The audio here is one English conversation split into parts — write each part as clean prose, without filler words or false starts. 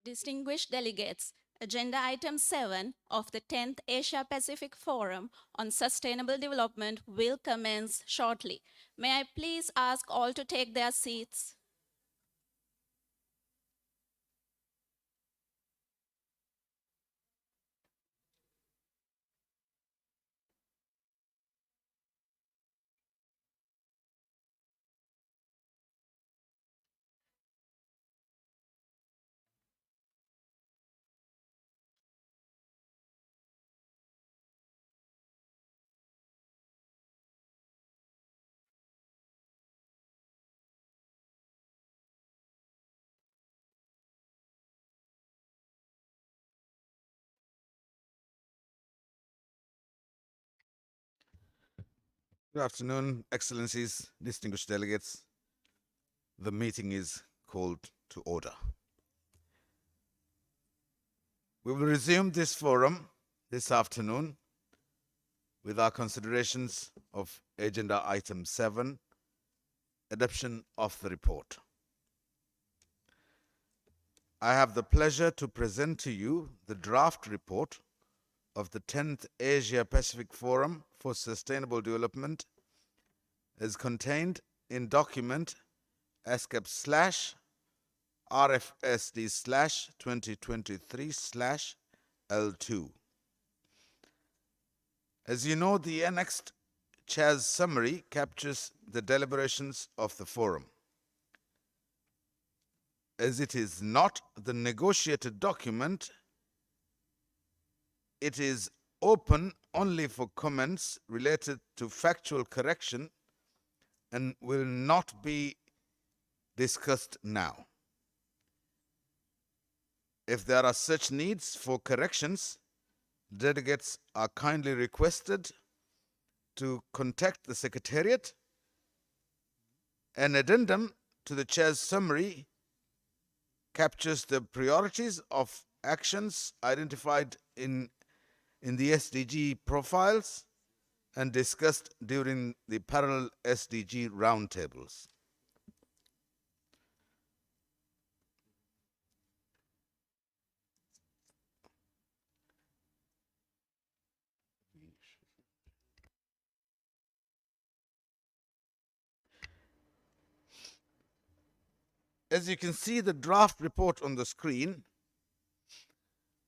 Distinguished delegates, Agenda Item 7 of the 10th Asia Pacific Forum on Sustainable Development will commence shortly. May I please ask all to take their seats? Good afternoon, Excellencies, distinguished delegates. The meeting is called to order. We will resume this forum this afternoon with our considerations of Agenda Item 7, adoption of the report. I have the pleasure to present to you the draft report of the 10th Asia Pacific Forum for Sustainable Development as contained in document ESCAP/RFSD/2023/L2. As you know, the annexed chair's summary captures the deliberations of the forum. As it is not the negotiated document, it is open only for comments related to factual correction and will not be discussed now. If there are such needs for corrections, delegates are kindly requested to contact the Secretariat. An addendum to the Chair's summary captures the priorities of actions identified in the SDG profiles and discussed during the parallel SDG roundtables. As you can see the draft report on the screen,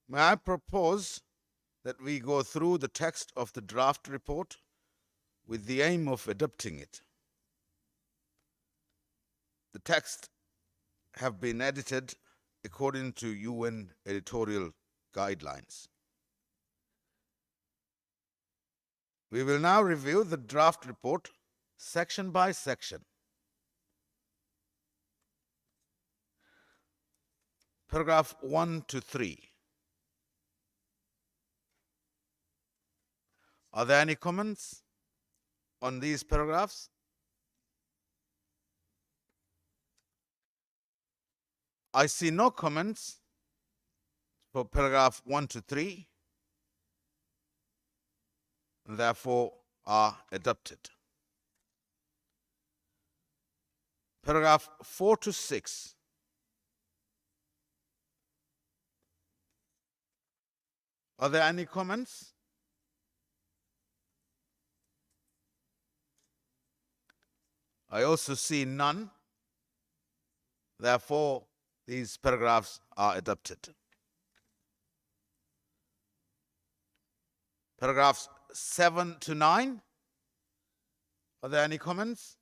may I propose that we go through the text of the draft report with the aim of adopting it. The text have been edited according to UN editorial guidelines. We will now review the draft report section by section. Paragraph 1 to 3. Are there any comments on these paragraphs? I see no comments for paragraph 1 to 3, therefore are adopted. Paragraph 4 to 6. Are there any comments? I also see none. Therefore, these paragraphs are adopted. Paragraphs 7 to 9. Are there any comments?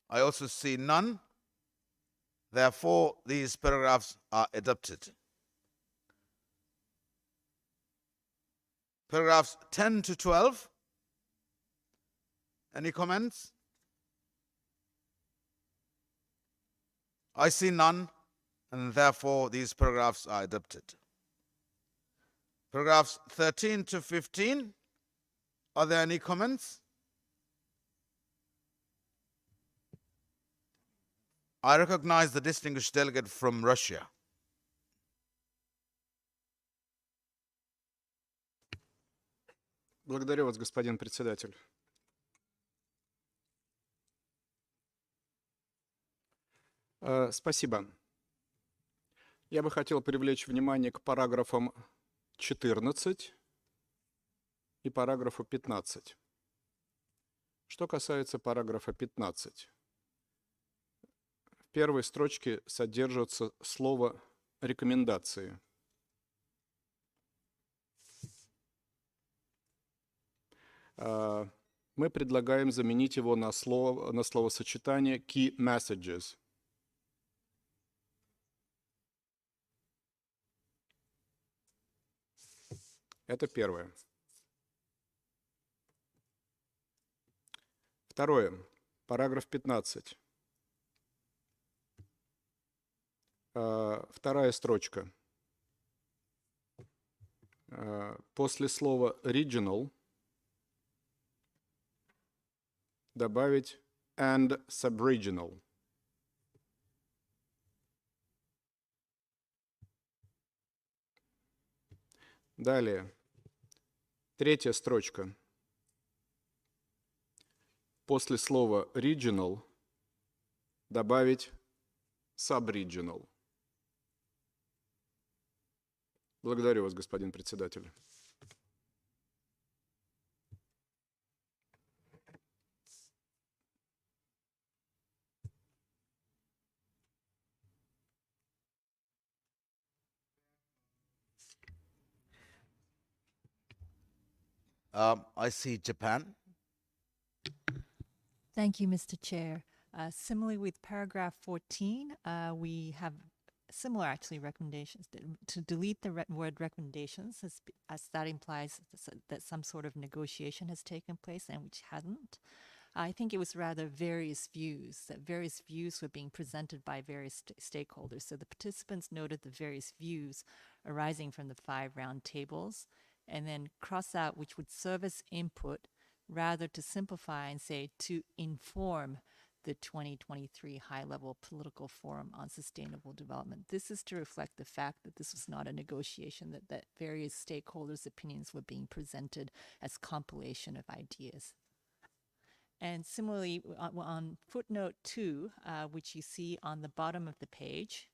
I also see none. Therefore, these paragraphs are adopted. Paragraphs 10 to 12. Any comments? I see none, and therefore these paragraphs are adopted. Paragraphs 13 to 15. Are there any comments? I recognize the distinguished delegate from Russia. Благодарю вас, господин председатель. Спасибо. Я бы хотел привлечь внимание к параграфам 14 и параграфу 15. Что касается параграфа 15. В первой строчке содержится слово «рекомендации». Мы предлагаем заменить его на словосочетание key messages. Это первое. Второе. Параграф 15. Вторая строчка. После слова regional добавить and subregional. Далее. Третья строчка. После слова regional добавить subregional. Благодарю вас, господин председатель. I see Japan. Thank you, Mr. Chair. Similarly with paragraph 14, we have similar actually recommendations to delete the word recommendations as that implies that some sort of negotiation has taken place and which hadn't. I think it was rather various views, that various views were being presented by various stakeholders. So the participants noted the various views arising from the 5 round tables and then cross out which would serve as input rather to simplify and say to inform the 2023 high-level political forum on sustainable development. This is to reflect the fact that this was not a negotiation, that various stakeholders' opinions were being presented as compilation of ideas. And similarly, on footnote 2, which you see on the bottom of the page,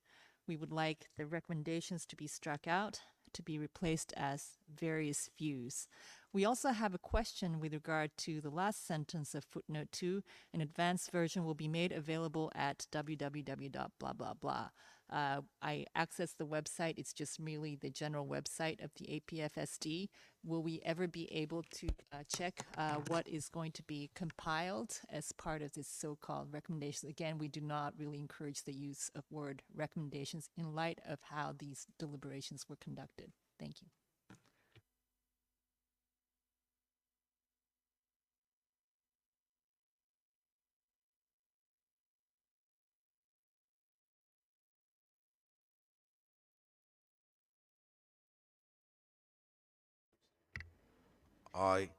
we would like the recommendations to be struck out, to be replaced as various views. We also have a question with regard to the last sentence of footnote 2. An advanced version will be made available at www.blah, blah, blah. I accessed the website. It's just merely the general website of the APFSD. Will we ever be able to check what is going to be compiled as part of this so-called recommendations? Again, we do not really encourage the use of word recommendations in light of how these deliberations were conducted. Thank you. I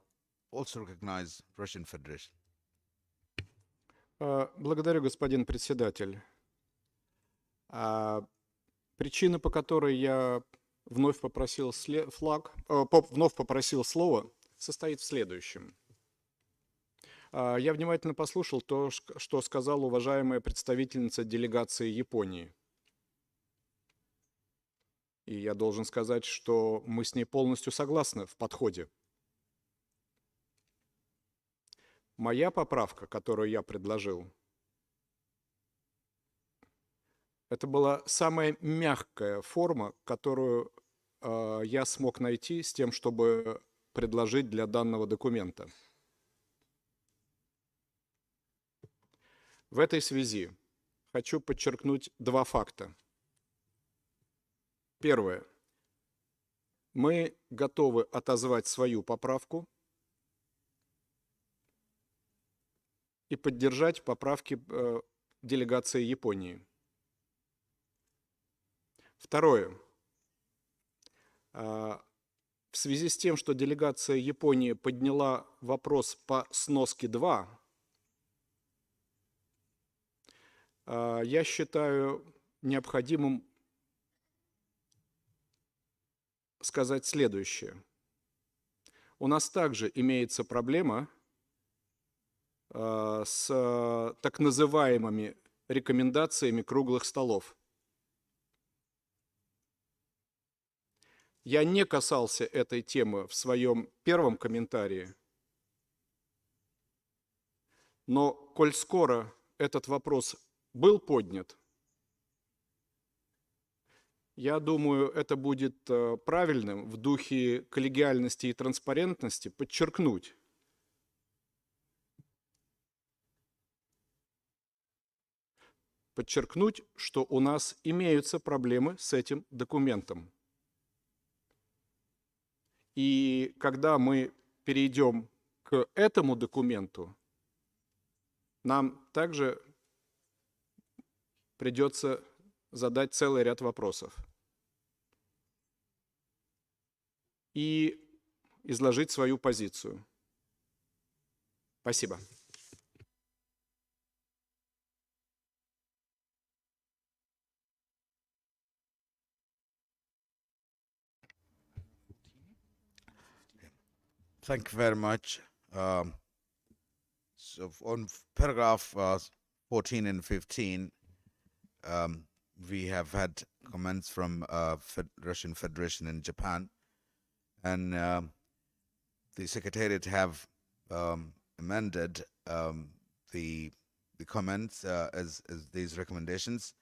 also recognize Russian Federation. Благодарю, господин председатель. Причина, по которой я вновь попросил слово, состоит в следующем. Я внимательно послушал то, что сказала уважаемая представительница делегации Японии. И я должен сказать, что мы с ней полностью согласны в подходе. Моя поправка, которую я предложил, это была самая мягкая форма, которую я смог найти с тем, чтобы предложить для данного документа. В этой связи хочу подчеркнуть 2 факта. Первое. Мы готовы отозвать свою поправку и поддержать поправки делегации Японии. Второе. В связи с тем, что делегация Японии подняла вопрос по сноске 2, я считаю необходимым сказать следующее. У нас также имеется проблема с так называемыми рекомендациями круглых столов. Я не касался этой темы в своем первом комментарии, но коль скоро этот вопрос был поднят, я думаю, это будет правильным в духе коллегиальности и транспарентности подчеркнуть, что у нас имеются проблемы с этим документом. И когда мы перейдем к этому документу, нам также придется задать целый ряд вопросов и изложить свою позицию. Спасибо. Thank you very much. So on paragraph 14 and 15, we have had comments from Russian Federation and Japan, and the Secretariat have amended the comments as these recommendations.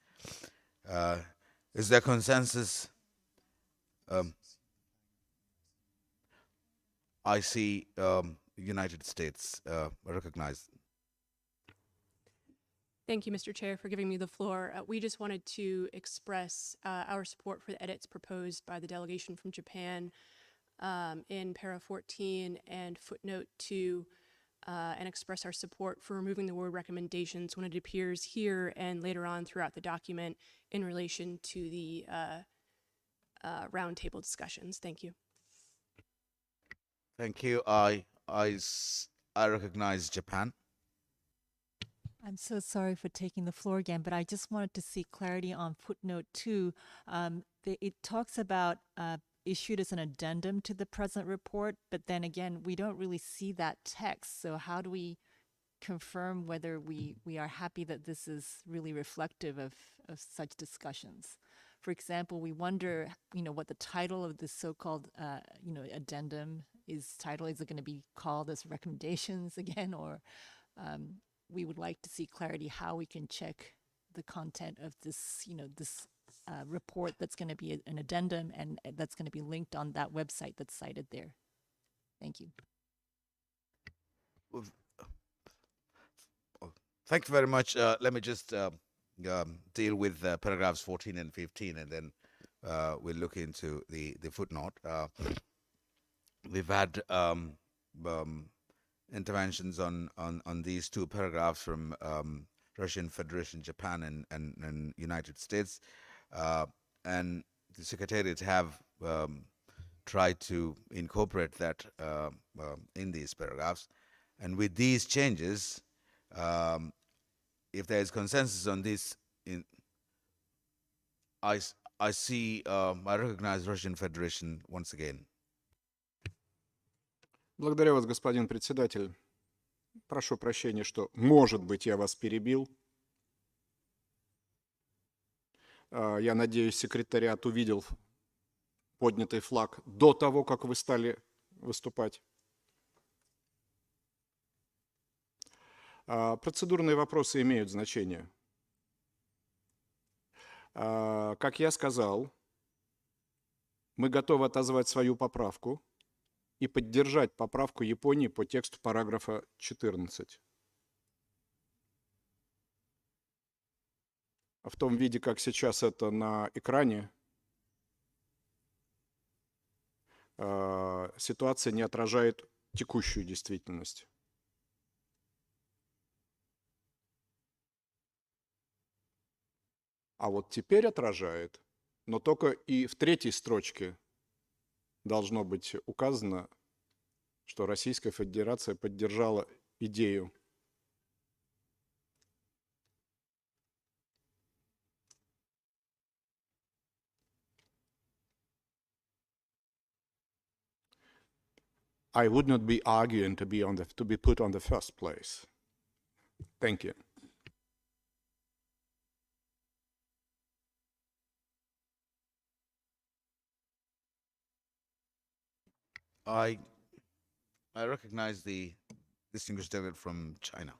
Is there consensus? I see United States recognized. Thank you, Mr. Chair, for giving me the floor. We just wanted to express our support for the edits proposed by the delegation from Japan in para 14 and footnote 2, and express our support for removing the word recommendations when it appears here and later on throughout the document in relation to the roundtable discussions. Thank you. Thank you. I recognize Japan. I'm so sorry for taking the floor again, but I just wanted to see clarity on footnote 2. It talks about issued as an addendum to the present report, but then again, we don't really see that text. So how do we confirm whether we are happy that this is really reflective of such discussions? For example, we wonder, what the title of this so-called, addendum is. Is it going to be called as recommendations again, or we would like to see clarity how we can check the content of this, this report that's going to be an addendum and that's going to be linked on that website that's cited there. Thank you. Thank you very much. Let me just deal with paragraphs 14 and 15, and then we'll look into the footnote. We've had interventions on these two paragraphs from Russian Federation, Japan, and United States, and the Secretariat have tried to incorporate that in these paragraphs. And with these changes, if there is consensus on this, I recognize Russian Federation once again. Благодарю вас, господин председатель. Прошу прощения, что, может быть, я вас перебил. Я надеюсь, секретариат увидел поднятый флаг до того, как вы стали выступать. Процедурные вопросы имеют значение. Как я сказал, мы готовы отозвать свою поправку и поддержать поправку Японии по тексту параграфа 14. В том виде, как сейчас это на экране, ситуация не отражает текущую действительность. А вот теперь отражает, но только и в третьей строчке должно быть указано, что Российская Федерация поддержала идею I would not be arguing to be put on the first place. Thank you. I recognize the distinguished delegate from China.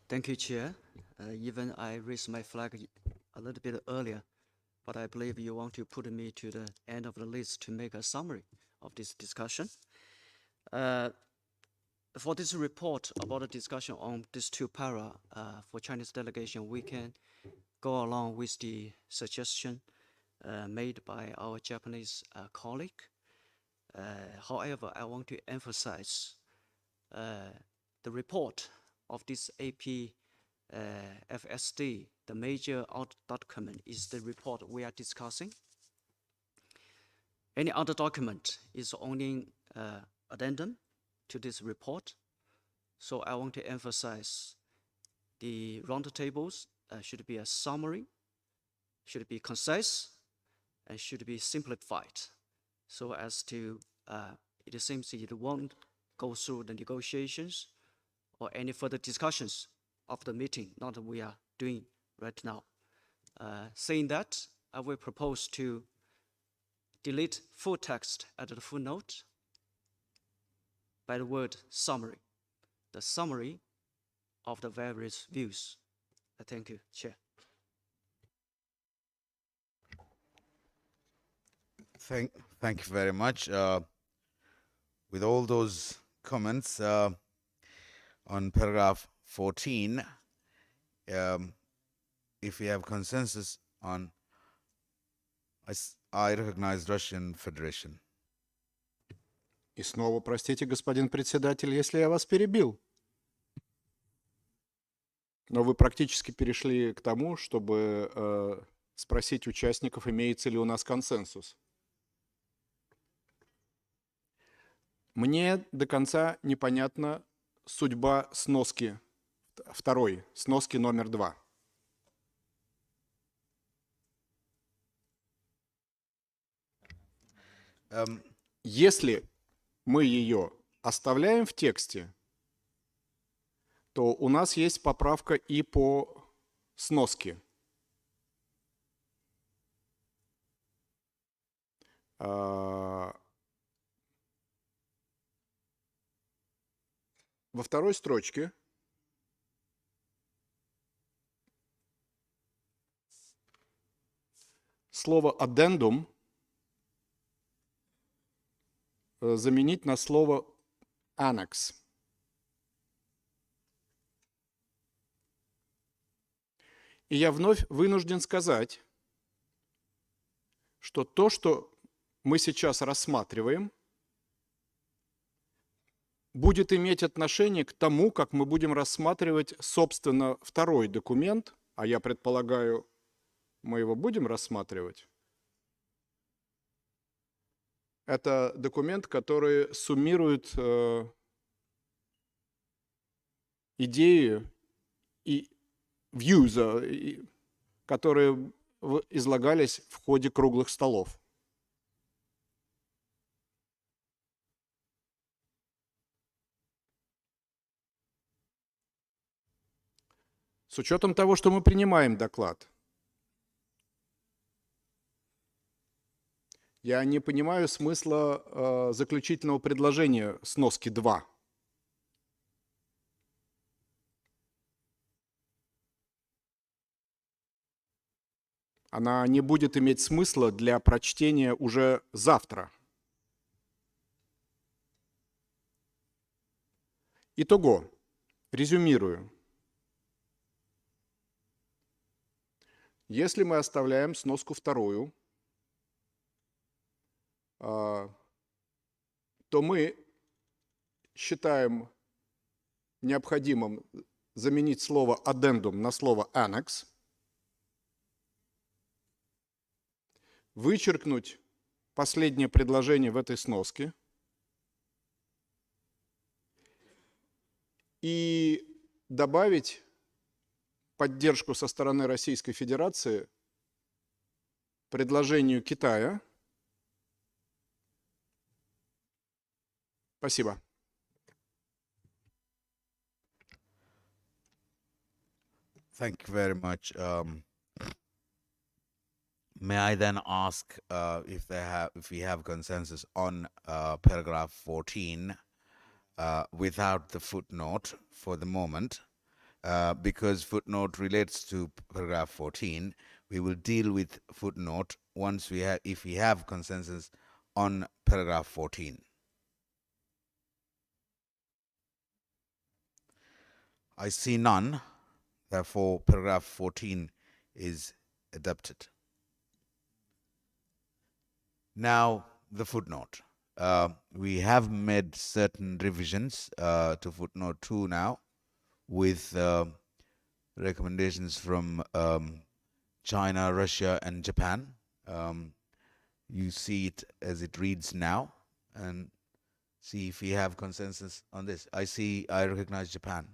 Thank you, Chair. Even I raised my flag a little bit earlier, but I believe you want to put me to the end of the list to make a summary of this discussion. For this report about the discussion on these two para for Chinese delegation, we can go along with the suggestion made by our Japanese colleague. However, I want to emphasize the report of this AP FSD, the major document is the report we are discussing. Any other document is only addendum to this report. So I want to emphasize the roundtables should be a summary, should be concise, and should be simplified, so as to, it seems it won't go through the negotiations or any further discussions of the meeting, not that we are doing right now. Saying that, I will propose to delete full text at the footnote by the word summary, the summary of the various views. Thank you, Chair. Thank you very much. With all those comments on paragraph 14, if we have consensus on, I recognize Russian Federation. И снова, простите, господин председатель, если я вас перебил. Но вы практически перешли к тому, чтобы спросить участников, имеется ли у нас консенсус. Мне до конца непонятна судьба сноски второй, сноски номер 2. Если мы ее оставляем в тексте, то у нас есть поправка и по сноске. Во второй строчке слово addendum заменить на слово annex. И я вновь вынужден сказать, что то, что мы сейчас рассматриваем, будет иметь отношение к тому, как мы будем рассматривать, собственно, второй документ, а я предполагаю, мы его будем рассматривать. Это документ, который суммирует идеи и views, которые излагались в ходе круглых столов. С учетом того, что мы принимаем доклад, я не понимаю смысла заключительного предложения сноски 2. Она не будет иметь смысла для прочтения уже завтра. Итого, резюмирую. Если мы оставляем сноску вторую, то мы считаем необходимым заменить слово addendum на слово annex, вычеркнуть последнее предложение в этой сноске и добавить поддержку со стороны Российской Федерации предложению Китая. Спасибо. Thank you very much. May I then ask if we have consensus on paragraph 14 without the footnote for the moment, because footnote relates to paragraph 14. We will deal with footnote once if we have consensus on paragraph 14. I see none. Therefore, paragraph 14 is adopted. Now, the footnote. We have made certain revisions to footnote 2 now with recommendations from China, Russia, and Japan. You see it as it reads now and see if we have consensus on this. I recognize Japan.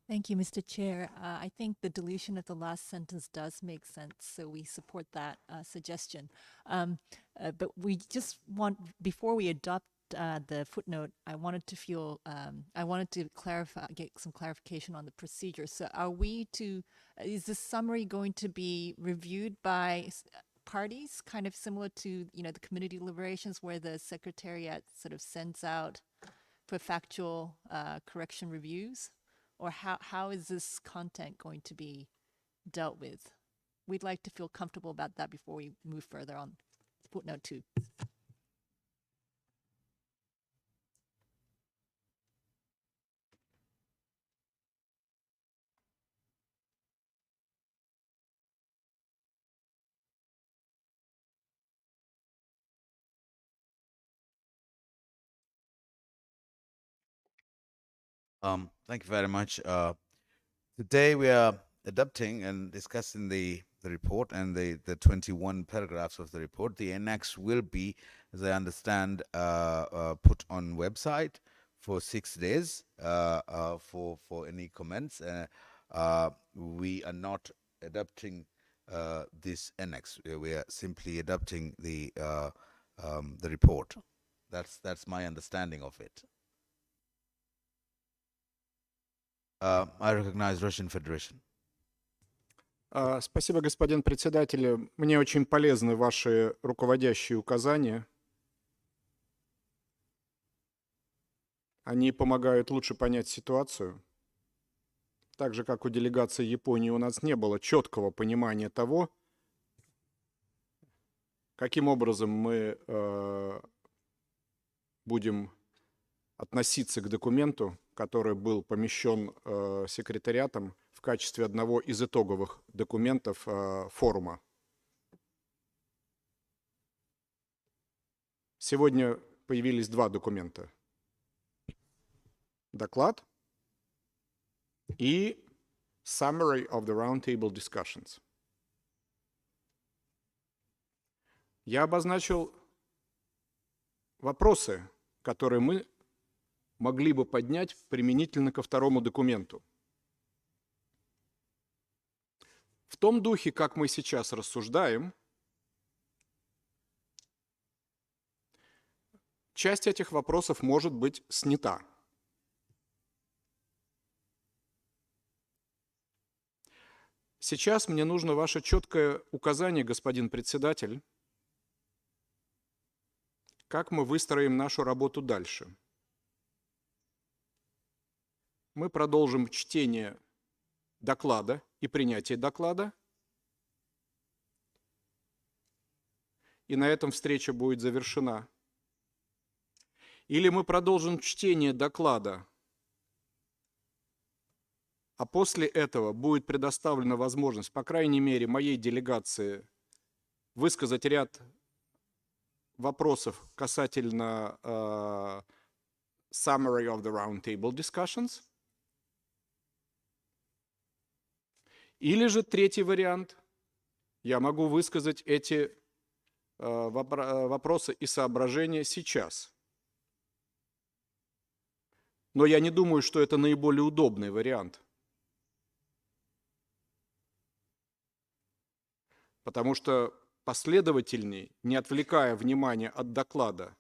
Thank you, Mr. Chair. I think the deletion of the last sentence does make sense, so we support that suggestion. But we just want, before we adopt the footnote, I wanted to clarify, get some clarification on the procedure. So is this summary going to be reviewed by parties, kind of similar to, the committee deliberations where the secretariat sort of sends out for factual correction reviews? Or how is this content going to be dealt with? We'd like to feel comfortable about that before we move further on footnote 2. Thank you very much. Today we are adopting and discussing the report and the 21 paragraphs of the report. The annex will be, as I understand, put on website for 6 days for any comments. We are not adopting this annex. We are simply adopting the report. That's my understanding of it. I recognize Russian Federation. Спасибо, господин председатель. Мне очень полезны ваши руководящие указания. Они помогают лучше понять ситуацию. Так же, как у делегации Японии, у нас не было четкого понимания того, каким образом мы будем относиться к документу, который был помещен секретариатом в качестве одного из итоговых документов форума. Сегодня появились два документа. Доклад и Summary of the Roundtable Discussions. Я обозначил вопросы, которые мы могли бы поднять применительно ко второму документу. В том духе, как мы сейчас рассуждаем, часть этих вопросов может быть снята. Сейчас мне нужно ваше четкое указание, господин председатель, как мы выстроим нашу работу дальше. Мы продолжим чтение доклада и принятие доклада. И на этом встреча будет завершена. Или мы продолжим чтение доклада, а после этого будет предоставлена возможность, по крайней мере, моей делегации высказать ряд вопросов касательно Summary of the Roundtable Discussions. Или же третий вариант, я могу высказать эти вопросы и соображения сейчас. Но я не думаю, что это наиболее удобный вариант. Потому что последовательней, не отвлекая внимание от доклада,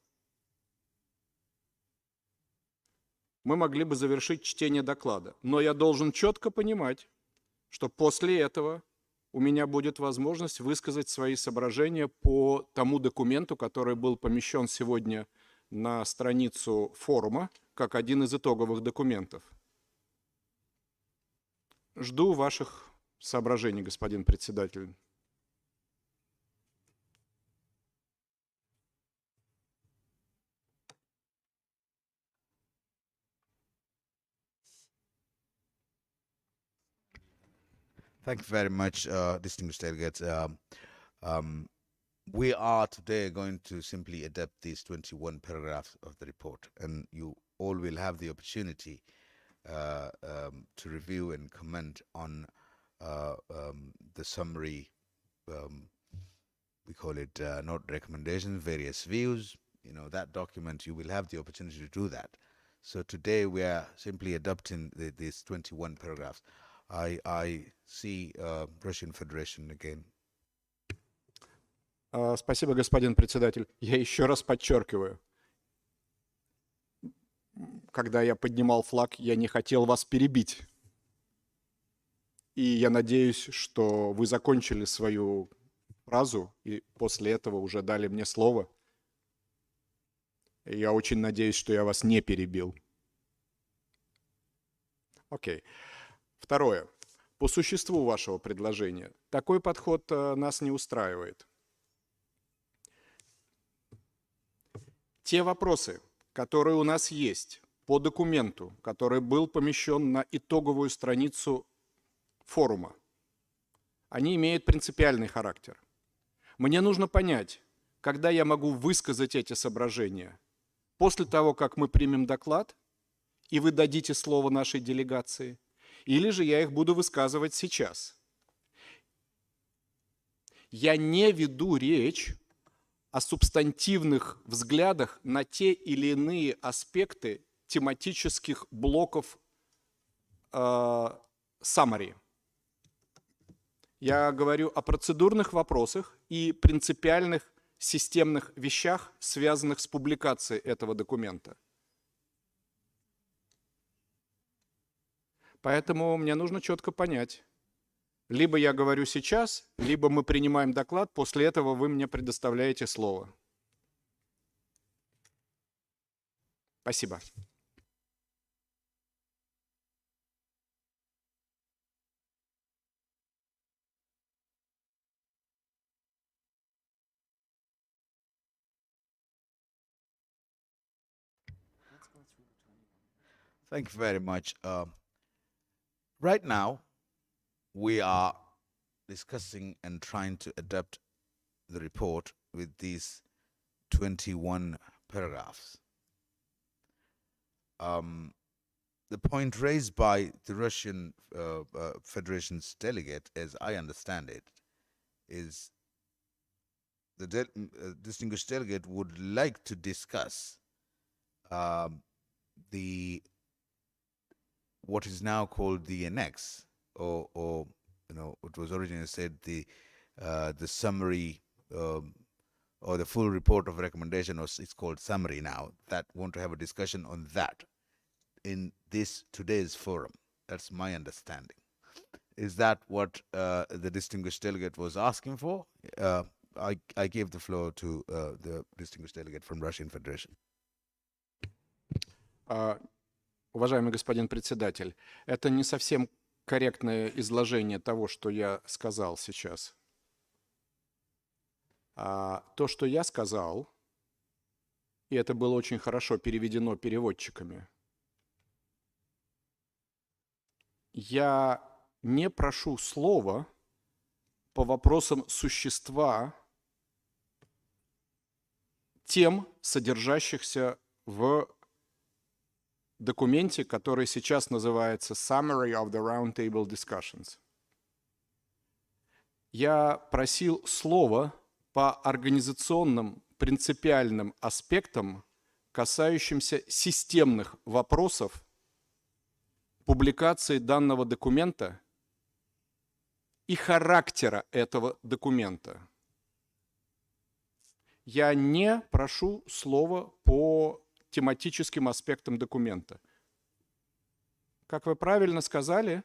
мы могли бы завершить чтение доклада. Но я должен четко понимать, что после этого у меня будет возможность высказать свои соображения по тому документу, который был помещен сегодня на страницу форума, как один из итоговых документов. Жду ваших соображений, господин председатель. Thank you very much, distinguished delegates. We are today going to simply adapt these 21 paragraphs of the report, and you all will have the opportunity to review and comment on the summary. We call it note recommendations, various views. You know, that document, you will have the opportunity to do that. So today we are simply adopting these 21 paragraphs. I see Russian Federation again. Спасибо, господин председатель. Я еще раз подчеркиваю, когда я поднимал флаг, я не хотел вас перебить. И я надеюсь, что вы закончили свою фразу и после этого уже дали мне слово. И я очень надеюсь, что я вас не перебил. Окей. Второе. По существу вашего предложения. Такой подход нас не устраивает. Те вопросы, которые у нас есть по документу, который был помещен на итоговую страницу форума, они имеют принципиальный характер. Мне нужно понять, когда я могу высказать эти соображения. После того, как мы примем доклад, и вы дадите слово нашей делегации, или же я их буду высказывать сейчас. Я не веду речь о субстантивных взглядах на те или иные аспекты тематических блоков summary. Я говорю о процедурных вопросах и принципиальных системных вещах, связанных с публикацией этого документа. Поэтому мне нужно четко понять. Либо я говорю сейчас, либо мы принимаем доклад, после этого вы мне предоставляете слово. Спасибо. Thank you very much. Right now, we are discussing and trying to adapt the report with these 21 paragraphs. The point raised by the Russian Federation's delegate, as I understand it, is the distinguished delegate would like to discuss what is now called the annex, or you know, it was originally said the summary or the full report of recommendation, or it's called summary now. That want to have a discussion on that in this today's forum. That's my understanding. Is that what the distinguished delegate was asking for? I gave the floor to the distinguished delegate from Russian Federation. Уважаемый господин председатель, это не совсем корректное изложение того, что я сказал сейчас. То, что я сказал, и это было очень хорошо переведено переводчиками, я не прошу слова по вопросам существа тем, содержащихся в документе, который сейчас называется Summary of the Roundtable Discussions. Я просил слова по организационным принципиальным аспектам, касающимся системных вопросов публикации данного документа и характера этого документа. Я не прошу слова по тематическим аспектам документа. Как вы правильно сказали,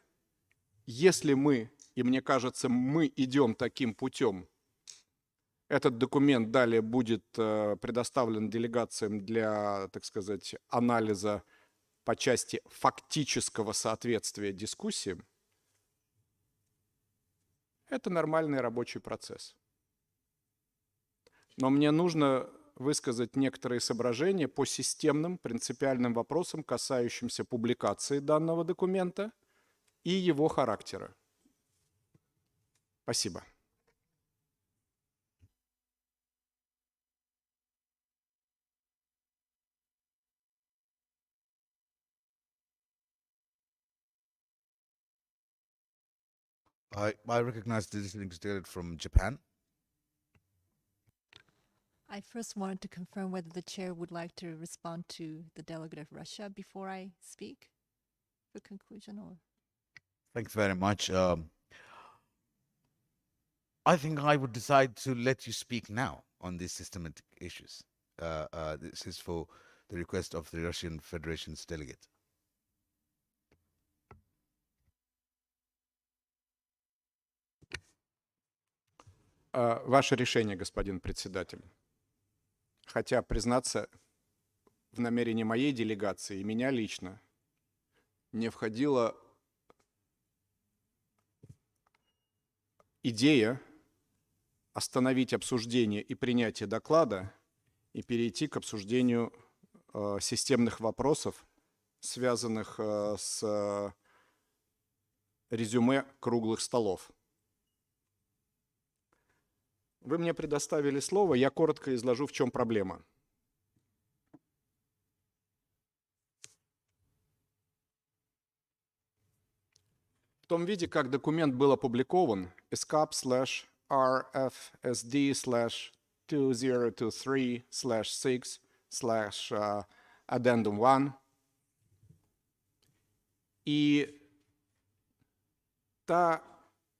если мы и мне кажется, мы идем таким путем. Этот документ далее будет предоставлен делегациям для, так сказать, анализа по части фактического соответствия дискуссиям. Это нормальный рабочий процесс. Но мне нужно высказать некоторые соображения по системным принципиальным вопросам, касающимся публикации данного документа и его характера. Спасибо. I recognize this link is dated from Japan. I first wanted to confirm whether the chair would like to respond to the delegate of Russia before I speak for conclusion, or? Thanks very much. I think I would decide to let you speak now on these systematic issues. This is for the request of the Russian Federation's delegate. Ваше решение, господин председатель. Хотя, признаться, в намерении моей делегации и меня лично не входила идея остановить обсуждение и принятие доклада и перейти к обсуждению системных вопросов, связанных с резюме круглых столов. Вы мне предоставили слово, я коротко изложу, в чем проблема. В том виде, как документ был опубликован, ESCAP/RFSD/2023/6/Addendum 1, и та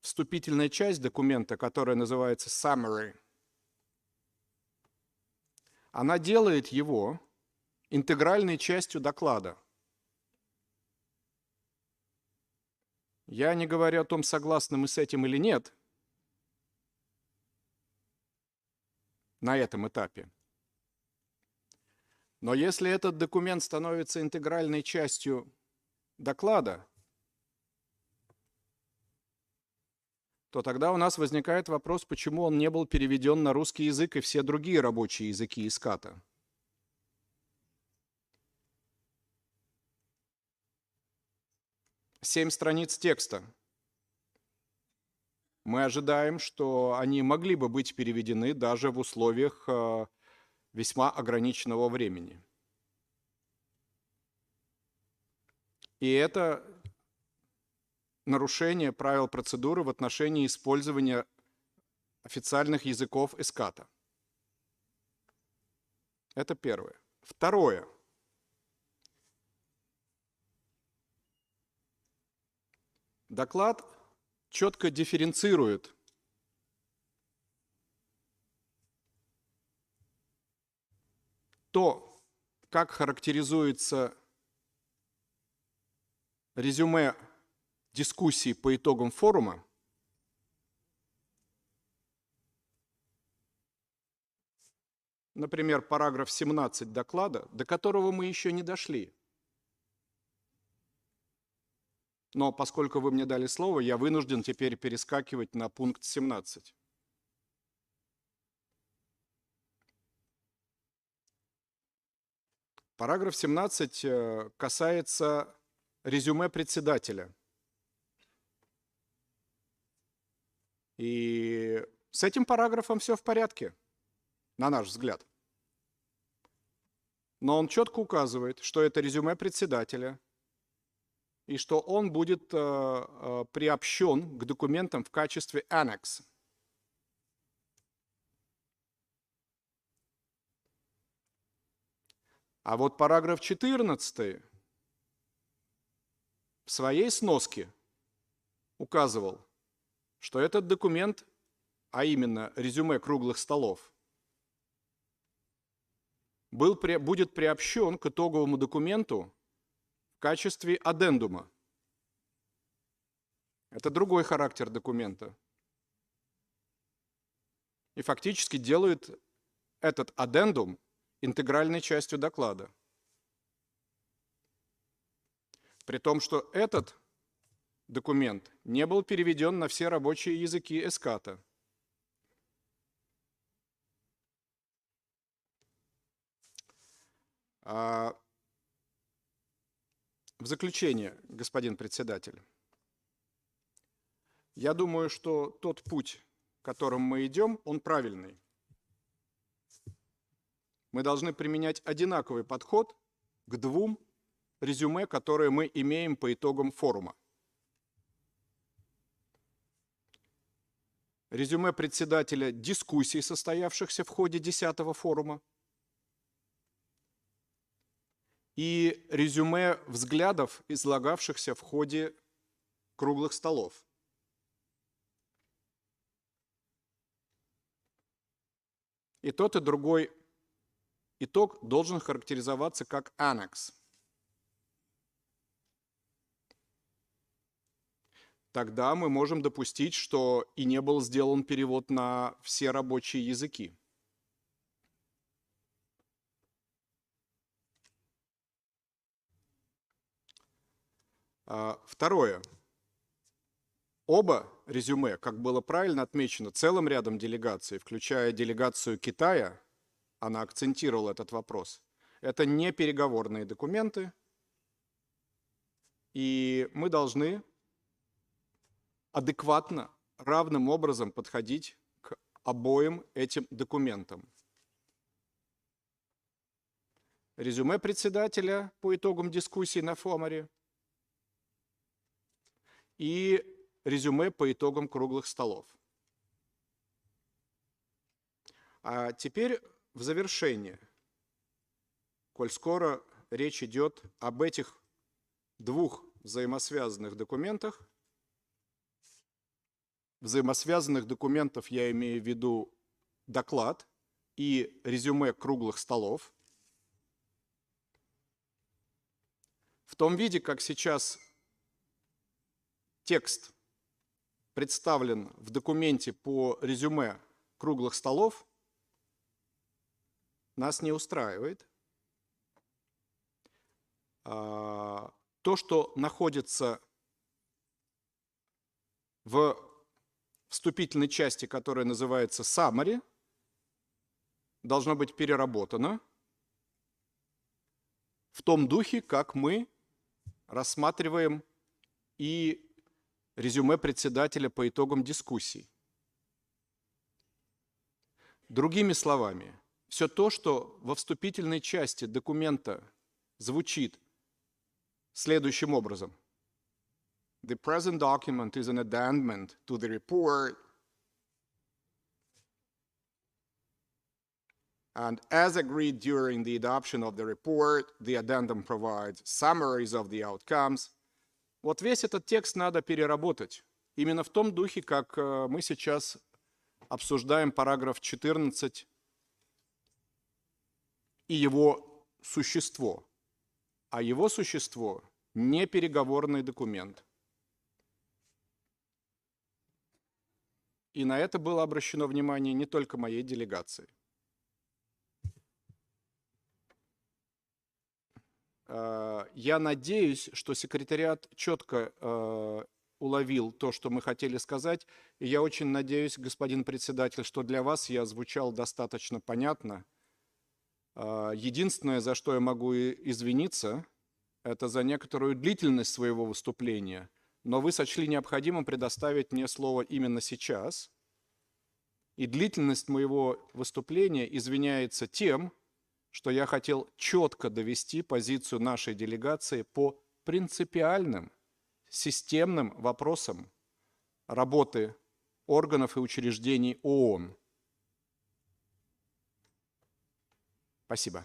вступительная часть документа, которая называется summary, она делает его интегральной частью доклада. Я не говорю о том, согласны мы с этим или нет на этом этапе. Но если этот документ становится интегральной частью доклада, то тогда у нас возникает вопрос, почему он не был переведен на русский язык и все другие рабочие языки ESCAP. Семь страниц текста. Мы ожидаем, что они могли бы быть переведены даже в условиях весьма ограниченного времени. И это нарушение правил процедуры в отношении использования официальных языков ESCAP. Это первое. Второе. Доклад четко дифференцирует то, как характеризуется резюме дискуссии по итогам форума, например, параграф 17 доклада, до которого мы еще не дошли. Но поскольку вы мне дали слово, я вынужден теперь перескакивать на пункт 17. Параграф 17 касается резюме председателя. И с этим параграфом все в порядке, на наш взгляд. Но он четко указывает, что это резюме председателя, и что он будет приобщен к документам в качестве аннекс. А вот параграф 14 в своей сноске указывал, что этот документ, а именно резюме круглых столов, будет приобщен к итоговому документу в качестве аддендума. Это другой характер документа. И фактически делает этот аддендум интегральной частью доклада. При том, что этот документ не был переведен на все рабочие языки ESCAP. В заключение, господин председатель, я думаю, что тот путь, которым мы идем, он правильный. Мы должны применять одинаковый подход к двум резюме, которые мы имеем по итогам форума. Резюме председателя дискуссий, состоявшихся в ходе 10-го форума, и резюме взглядов, излагавшихся в ходе круглых столов. И тот, и другой итог должен характеризоваться как аннекс. Тогда мы можем допустить, что и не был сделан перевод на все рабочие языки. Второе. Оба резюме, как было правильно отмечено целым рядом делегаций, включая делегацию Китая, она акцентировала этот вопрос, это не переговорные документы, и мы должны адекватно, равным образом подходить к обоим этим документам. Резюме председателя по итогам дискуссии на форуме и резюме по итогам круглых столов. А теперь в завершение, коль скоро речь идет об этих двух взаимосвязанных документах, взаимосвязанных документов я имею в виду доклад и резюме круглых столов. В том виде, как сейчас текст представлен в документе по резюме круглых столов, нас не устраивает. То, что находится в вступительной части, которая называется summary, должно быть переработано в том духе, как мы рассматриваем и резюме председателя по итогам дискуссий. Другими словами, все то, что во вступительной части документа звучит следующим образом. The present document is an addendum to the report, and as agreed during the adoption of the report, the addendum provides summaries of the outcomes. Вот весь этот текст надо переработать. Именно в том духе, как мы сейчас обсуждаем параграф 14 и его существо. А его существо не переговорный документ. И на это было обращено внимание не только моей делегации. Я надеюсь, что секретариат четко уловил то, что мы хотели сказать. И я очень надеюсь, господин председатель, что для вас я звучал достаточно понятно. Единственное, за что я могу извиниться, это за некоторую длительность своего выступления. Но вы сочли необходимым предоставить мне слово именно сейчас. И длительность моего выступления извиняется тем, что я хотел четко довести позицию нашей делегации по принципиальным, системным вопросам работы органов и учреждений ООН. Спасибо.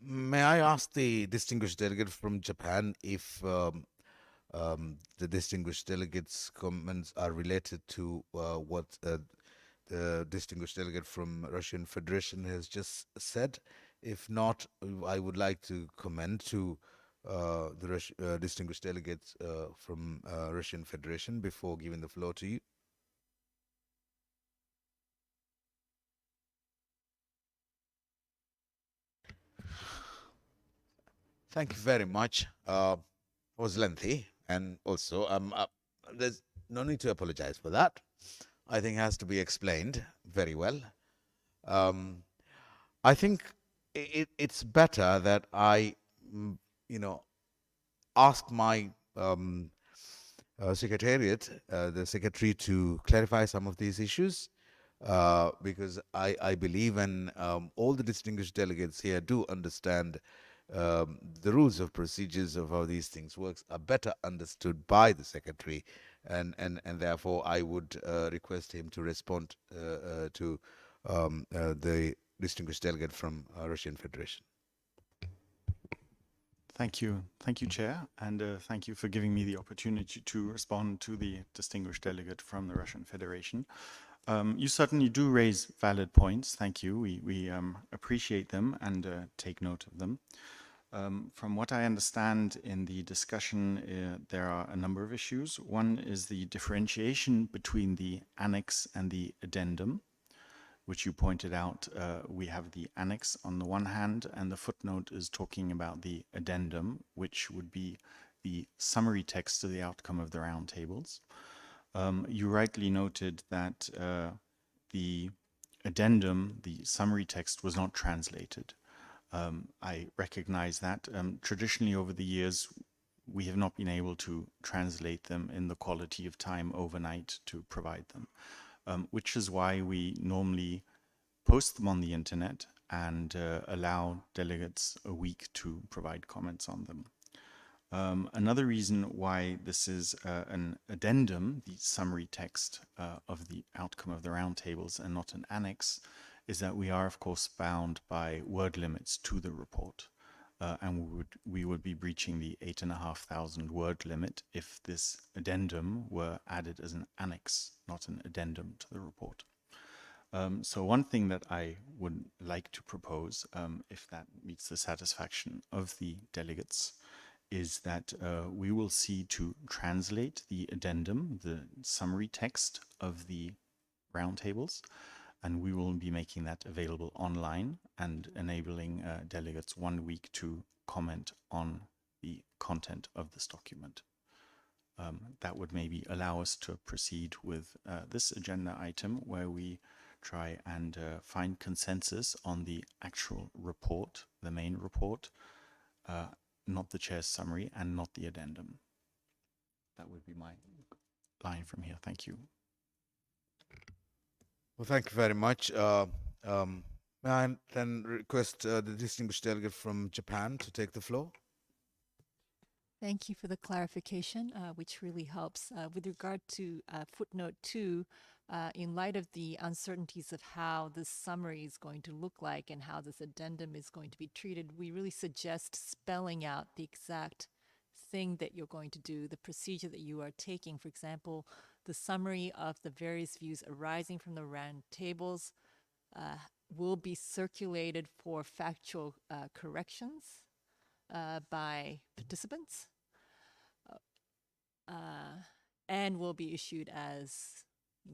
May I ask the distinguished delegate from Japan if the distinguished delegate's comments are related to what the distinguished delegate from Russian Federation has just said? If not, I would like to comment to the distinguished delegates from Russian Federation before giving the floor to you. Thank you very much. Was lengthy, and also there's no need to apologize for that. I think has to be explained very well. I think it's better that I, you know, ask my secretariat, the secretary, to clarify some of these issues. Because I believe, and all the distinguished delegates here do understand the rules of procedures of how these things works are better understood by the secretary, and therefore I would request him to respond to the distinguished delegate from Russian Federation. Thank you, Chair, and thank you for giving me the opportunity to respond to the distinguished delegate from the Russian Federation. You certainly do raise valid points. Thank you. We appreciate them and take note of them. From what I understand in the discussion, there are a number of issues. One is the differentiation between the annex and the addendum, which you pointed out. We have the annex on the one hand, and the footnote is talking about the addendum, which would be the summary text of the outcome of the roundtables. You rightly noted that the addendum, the summary text, was not translated. I recognize that. Traditionally, over the years, we have not been able to translate them in the quality of time overnight to provide them, which is why we normally post them on the internet and allow delegates a week to provide comments on them. Another reason why this is an addendum, the summary text of the outcome of the roundtables, and not an annex, is that we are, of course, bound by word limits to the report. And we would be breaching the 8,500 word limit if this addendum were added as an annex, not an addendum to the report. So one thing that I would like to propose, if that meets the satisfaction of the delegates, is that we will see to translate the addendum, the summary text of the roundtables, and we will be making that available online and enabling delegates 1 week to comment on the content of this document. That would maybe allow us to proceed with this agenda item, where we try and find consensus on the actual report, the main report, not the chair's summary and not the addendum. That would be my line from here. Thank you. Well, thank you very much. May I then request the distinguished delegate from Japan to take the floor? Thank you for the clarification, which really helps. With regard to footnote 2, in light of the uncertainties of how this summary is going to look like and how this addendum is going to be treated, we really suggest spelling out the exact thing that you're going to do, the procedure that you are taking. For example, the summary of the various views arising from the round tables will be circulated for factual corrections by participants, and will be issued as,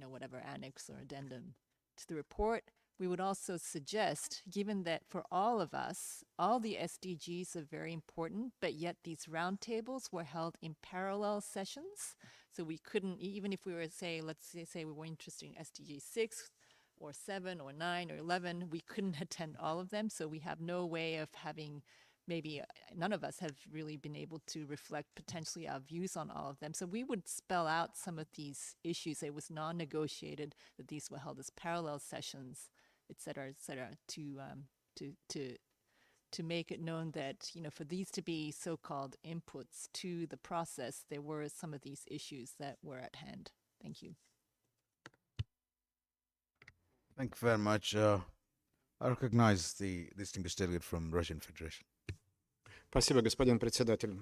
whatever annex or addendum to the report. We would also suggest, given that for all of us, all the SDGs are very important, but yet these roundtables were held in parallel sessions. So we couldn't, even if we were, let's say we were interested in SDG 6 or 7 or 9 or 11, we couldn't attend all of them. So we have no way of having, maybe none of us have really been able to reflect potentially our views on all of them. So we would spell out some of these issues. It was non-negotiated that these were held as parallel sessions, et cetera, to make it known that, for these to be so-called inputs to the process, there were some of these issues that were at hand. Thank you. Thank you very much. I recognize the distinguished delegate from Russian Federation. Спасибо, господин председатель.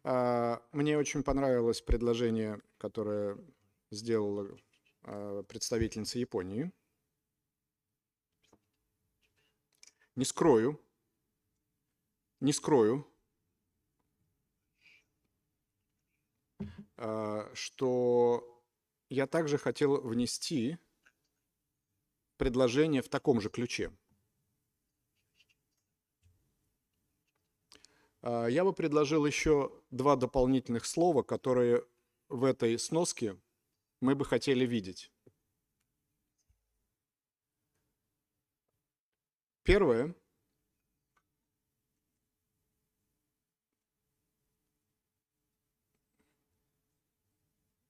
Мне очень понравилось предложение, которое сделала представительница Японии. Не скрою, что я также хотел внести предложение в таком же ключе. Я бы предложил еще 2 дополнительных слова, которые в этой сноске мы бы хотели видеть. Первое –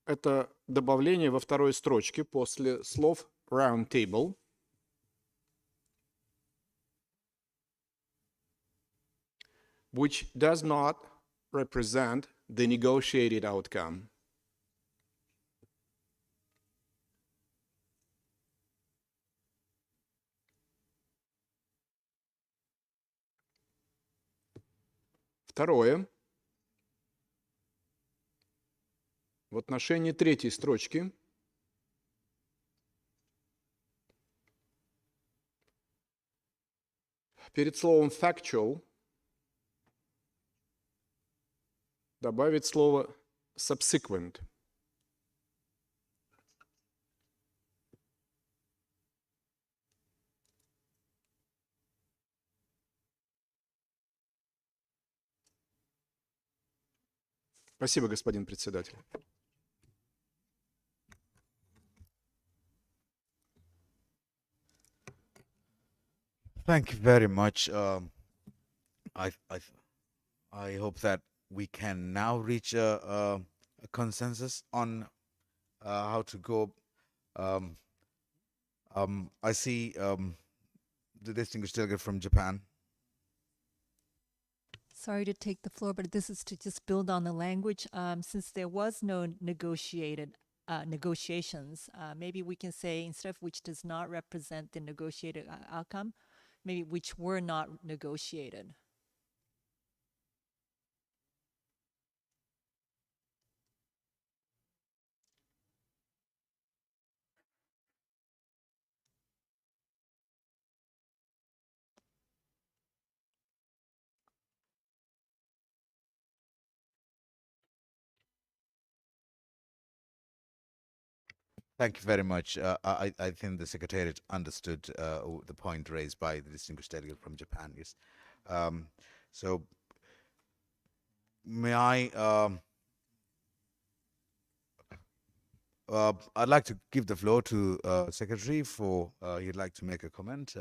это добавление во второй строчке после слов round table which does not represent the negotiated outcome. Второе. В отношении третьей строчки перед словом factual добавить слово subsequent. Спасибо, господин председатель. Thank you very much. I hope that we can now reach a consensus on how to go. I see the distinguished delegate from Japan. Sorry to take the floor, but this is to just build on the language. Since there was no negotiations, maybe we can say instead of which does not represent the negotiated outcome, maybe which were not negotiated. Thank you very much. I think the Secretariat understood the point raised by the distinguished delegate from Japan. Yes. So, may I? I'd like to give the floor to Secretary for he'd like to make a comment.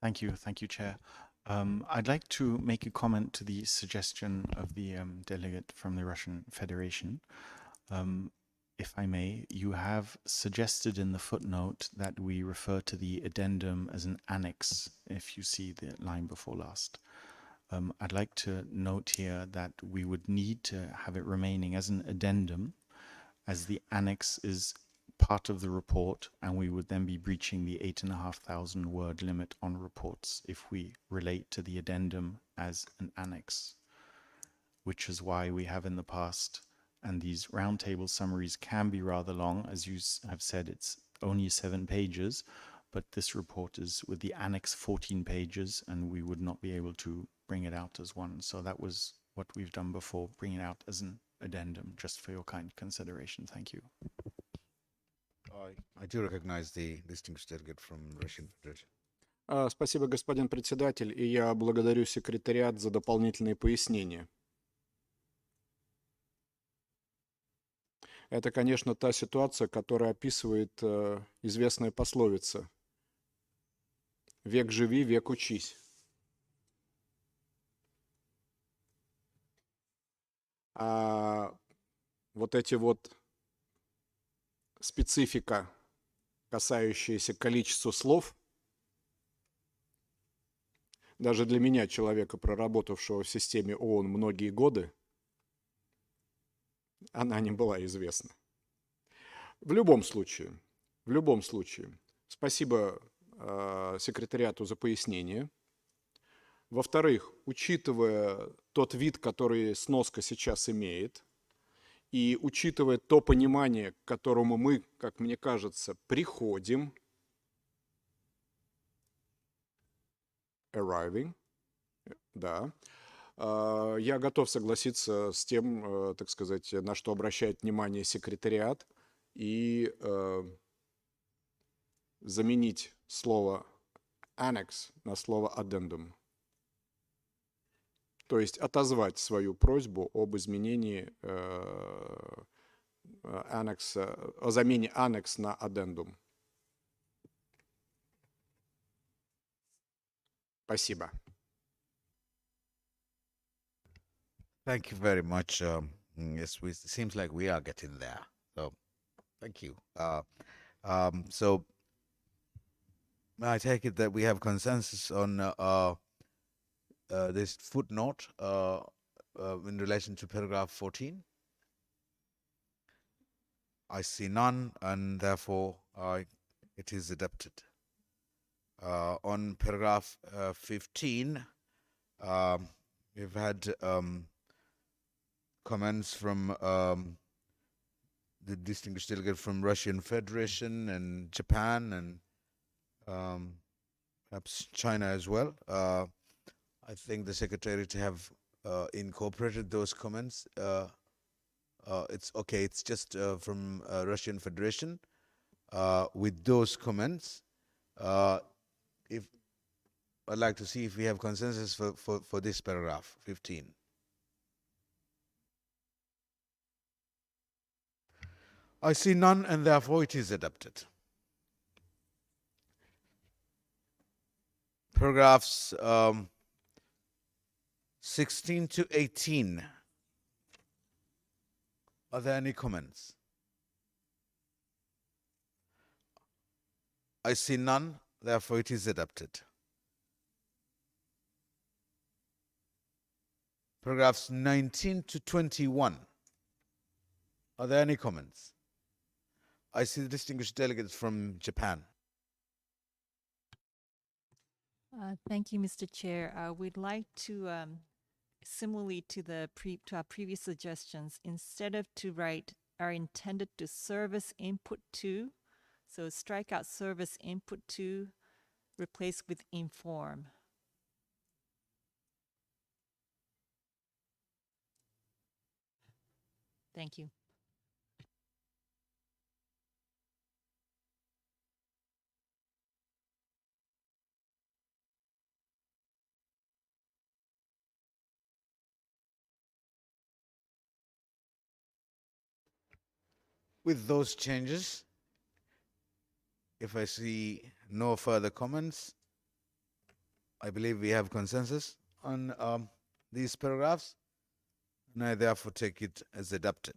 Thank you, Chair. I'd like to make a comment to the suggestion of the delegate from the Russian Federation. If I may, you have suggested in the footnote that we refer to the addendum as an annex, if you see the line before last. I'd like to note here that we would need to have it remaining as an addendum, as the annex is part of the report, and we would then be breaching the 8,500 word limit on reports if we relate to the addendum as an annex, which is why we have in the past, and these roundtable summaries can be rather long. As you have said, it's only 7 pages, but this report is with the annex 14 pages, and we would not be able to bring it out as one. So that was what we've done before, bring it out as an addendum, just for your kind consideration. Thank you. I do recognize the distinguished delegate from Russian Federation. Спасибо, господин председатель, и я благодарю секретариат за дополнительные пояснения. Это, конечно, та ситуация, которая описывает известная пословица «Век живи, век учись». А вот эти вот специфика, касающаяся количества слов, даже для меня, человека, проработавшего в системе ООН многие годы, она не была известна. В любом случае, Спасибо секретариату за пояснение. Во-вторых, учитывая тот вид, который сноска сейчас имеет, и учитывая то понимание, к которому мы, как мне кажется, приходим, arriving, да, я готов согласиться с тем, так сказать, на что обращает внимание секретариат, и заменить слово annex на слово addendum. То есть отозвать свою просьбу об изменении аннекса, о замене аннекс на addendum. Спасибо. Thank you very much. Yes, it seems like we are getting there. So, thank you. So, I take it that we have consensus on this footnote in relation to paragraph 14. I see none, and therefore it is adopted. On paragraph 15, we've had comments from the distinguished delegate from Russian Federation and Japan and perhaps China as well. I think the secretary to have incorporated those comments. It's okay. It's just from Russian Federation. With those comments, if I'd like to see if we have consensus for this paragraph 15. I see none, and therefore it is adopted. Paragraphs 16 to 18. Are there any comments? I see none, therefore it is adopted. Paragraphs 19 to 21. Are there any comments? I see the distinguished delegates from Japan. Thank you, Mr. Chair. We'd like to, similarly to our previous suggestions, instead of to write are intended to service input to, so strike out service input to, replace with inform. Thank you. With those changes, if I see no further comments, I believe we have consensus on these paragraphs, and I therefore take it as adopted.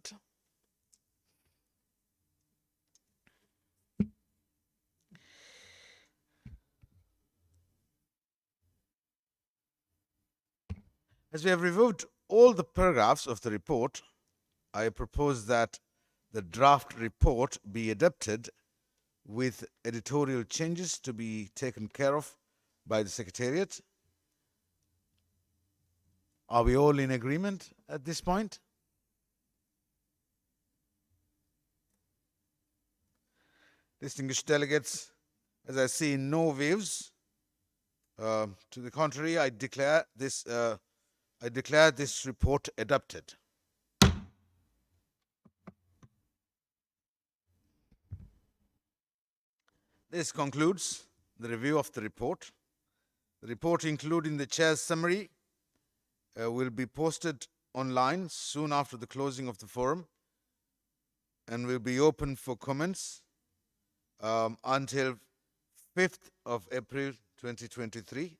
As we have reviewed all the paragraphs of the report, I propose that the draft report be adopted with editorial changes to be taken care of by the Secretariat. Are we all in agreement at this point? Distinguished delegates, as I see no waves, to the contrary, I declare this report adopted. This concludes the review of the report. The report, including the chair's summary, will be posted online soon after the closing of the forum and will be open for comments until 5th of April 2023.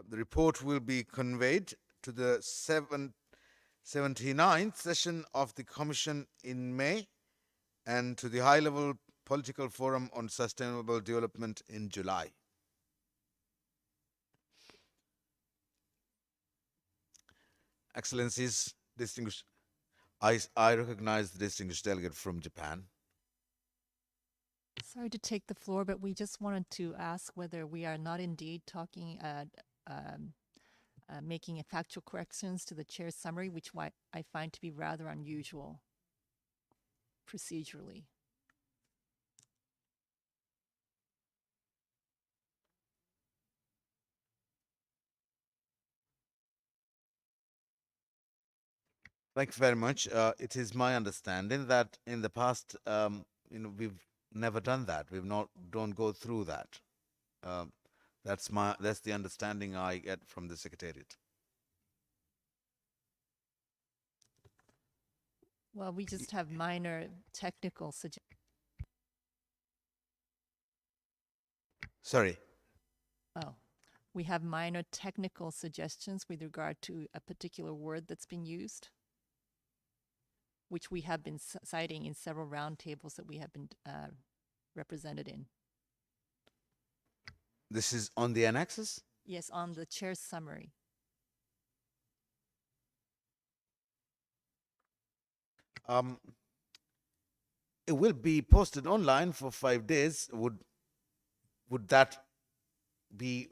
The report will be conveyed to the 79th session of the Commission in May and to the high-level political forum on sustainable development in July. Excellencies, distinguished, I recognize the distinguished delegate from Japan. Sorry to take the floor, but we just wanted to ask whether we are not indeed talking, making factual corrections to the chair's summary, which I find to be rather unusual procedurally. Thank you very much. It is my understanding that in the past, we've never done that. Don't go through that. That's the understanding I get from the Secretariat. Well, we just have minor technical suggestions. Sorry. Oh, we have minor technical suggestions with regard to a particular word that's been used, which we have been citing in several roundtables that we have been represented in. This is on the annexes? Yes, on the chair's summary. It will be posted online for 5 days. Would that be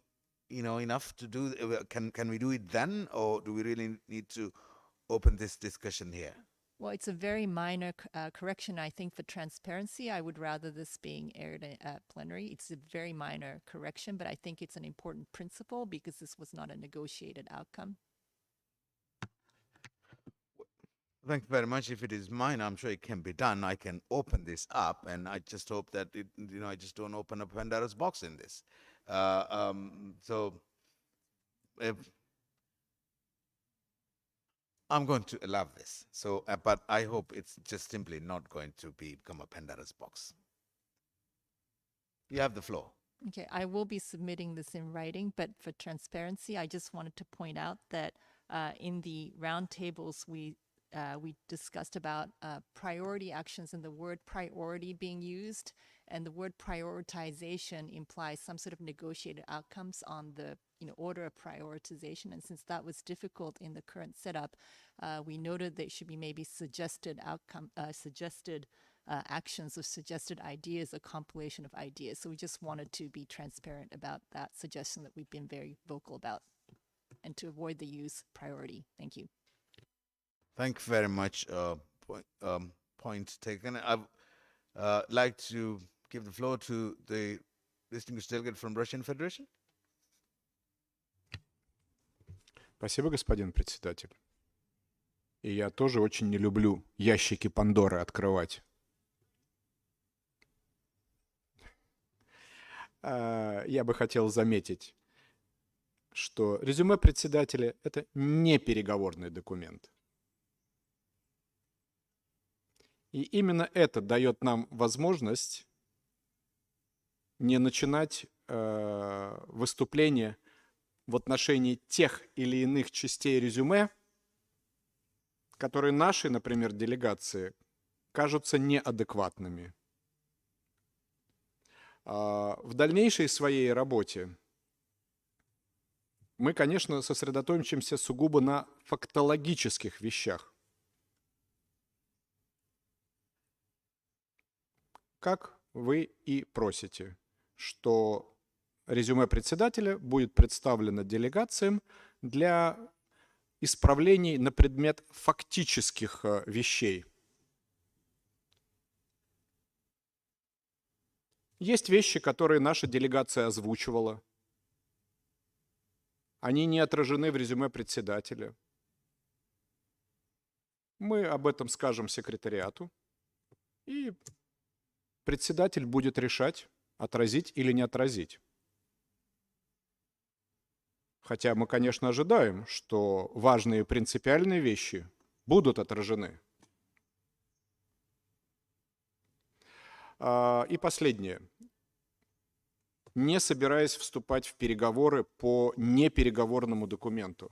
enough to do? Can we do it then, or do we really need to open this discussion here? Well, it's a very minor correction, I think, for transparency. I would rather this being aired at plenary. It's a very minor correction, but I think it's an important principle because this was not a negotiated outcome. Thank you very much. If it is mine, I'm sure it can be done. I can open this up, and I just hope that I just don't open up Pandora's box in this. So, if I'm going to allow this. So, but I hope it's just simply not going to become a Pandora's box. You have the floor. Okay, I will be submitting this in writing, but for transparency, I just wanted to point out that in the roundtables, we discussed about priority actions and the word priority being used, and the word prioritization implies some sort of negotiated outcomes on the order of prioritization. And since that was difficult in the current setup, we noted that it should be maybe suggested actions or suggested ideas, a compilation of ideas. So we just wanted to be transparent about that suggestion that we've been very vocal about, and to avoid the use priority. Thank you. Thank you very much. Point taken. I'd like to give the floor to the distinguished delegate from Russian Federation. Спасибо, господин председатель. И я тоже очень не люблю ящики Пандоры открывать. Я бы хотел заметить, что резюме председателя – это не переговорный документ. И именно это дает нам возможность не начинать выступление в отношении тех или иных частей резюме, которые нашей, например, делегации кажутся неадекватными. В дальнейшей своей работе мы, конечно, сосредоточимся сугубо на фактологических вещах. Как вы и просите, что резюме председателя будет представлено делегациям для исправлений на предмет фактических вещей. Есть вещи, которые наша делегация озвучивала. Они не отражены в резюме председателя. Мы об этом скажем секретариату, и председатель будет решать, отразить или не отразить. Хотя мы, конечно, ожидаем, что важные принципиальные вещи будут отражены. И последнее. Не собираясь вступать в переговоры по непереговорному документу.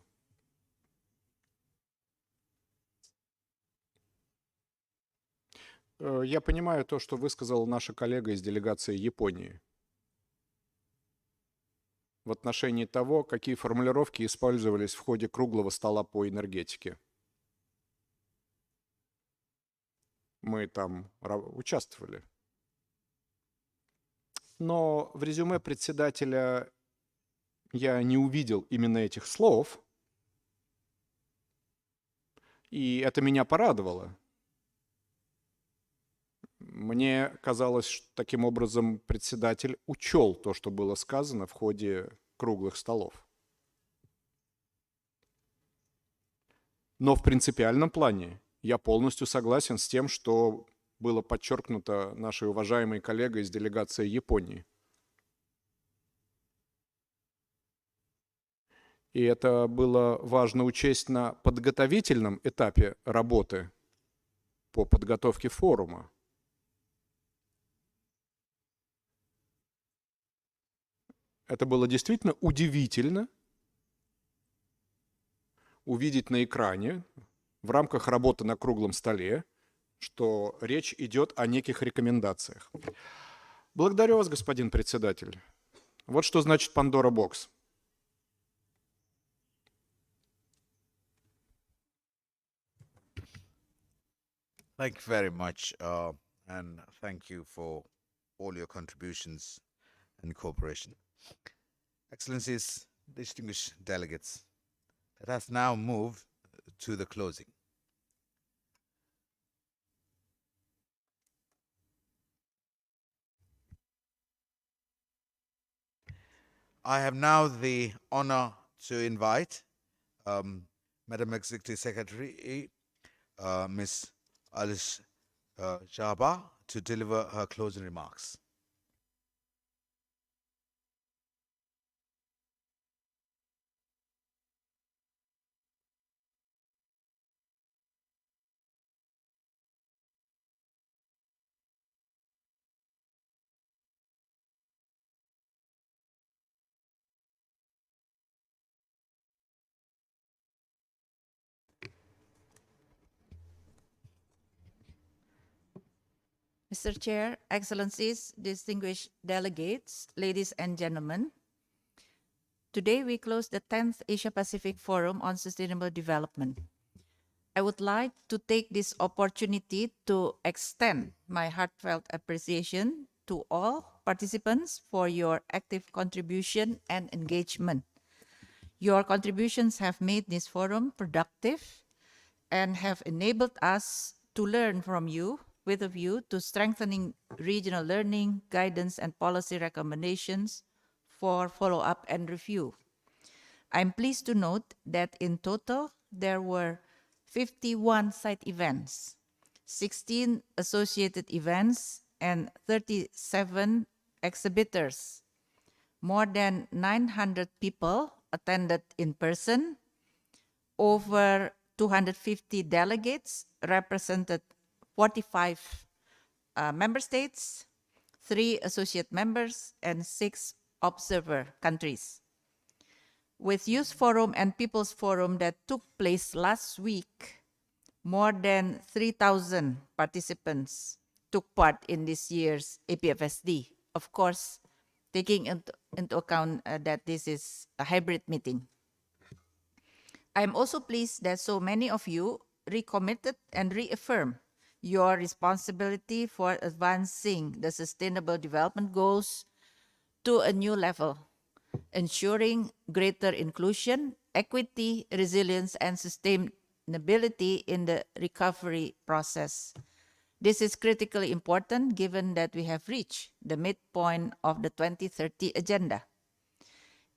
Я понимаю то, что высказала наша коллега из делегации Японии в отношении того, какие формулировки использовались в ходе круглого стола по энергетике. Мы там участвовали. Но в резюме председателя я не увидел именно этих слов, и это меня порадовало. Мне казалось, что таким образом председатель учел то, что было сказано в ходе круглых столов. Но в принципиальном плане я полностью согласен с тем, что было подчеркнуто нашей уважаемой коллегой из делегации Японии. И это было важно учесть на подготовительном этапе работы по подготовке форума. Это было действительно удивительно увидеть на экране в рамках работы на круглом столе, что речь идет о неких рекомендациях. Благодарю вас, господин председатель. Вот что значит Pandora Box. Thank you very much, and thank you for all your contributions and cooperation. Excellencies, distinguished delegates, let us now move to the closing. I have now the honor to invite Madam Executive Secretary, Ms. Alice Jabba, to deliver her closing remarks. Mr. Chair, Excellencies, distinguished delegates, ladies and gentlemen, today we close the 10th Asia-Pacific Forum on Sustainable Development. I would like to take this opportunity to extend my heartfelt appreciation to all participants for your active contribution and engagement. Your contributions have made this forum productive and have enabled us to learn from you with a view to strengthening regional learning, guidance, and policy recommendations for follow-up and review. I'm pleased to note that in total, there were 51 site events, 16 associated events, and 37 exhibitors. More than 900 people attended in person. Over 250 delegates represented 45 member states, 3 associate members, and 6 observer countries. With Youth Forum and People's Forum that took place last week, more than 3,000 participants took part in this year's APFSD. Of course, taking into account that this is a hybrid meeting. I'm also pleased that so many of you recommitted and reaffirmed your responsibility for advancing the Sustainable Development Goals to a new level, ensuring greater inclusion, equity, resilience, and sustainability in the recovery process. This is critically important given that we have reached the midpoint of the 2030 agenda.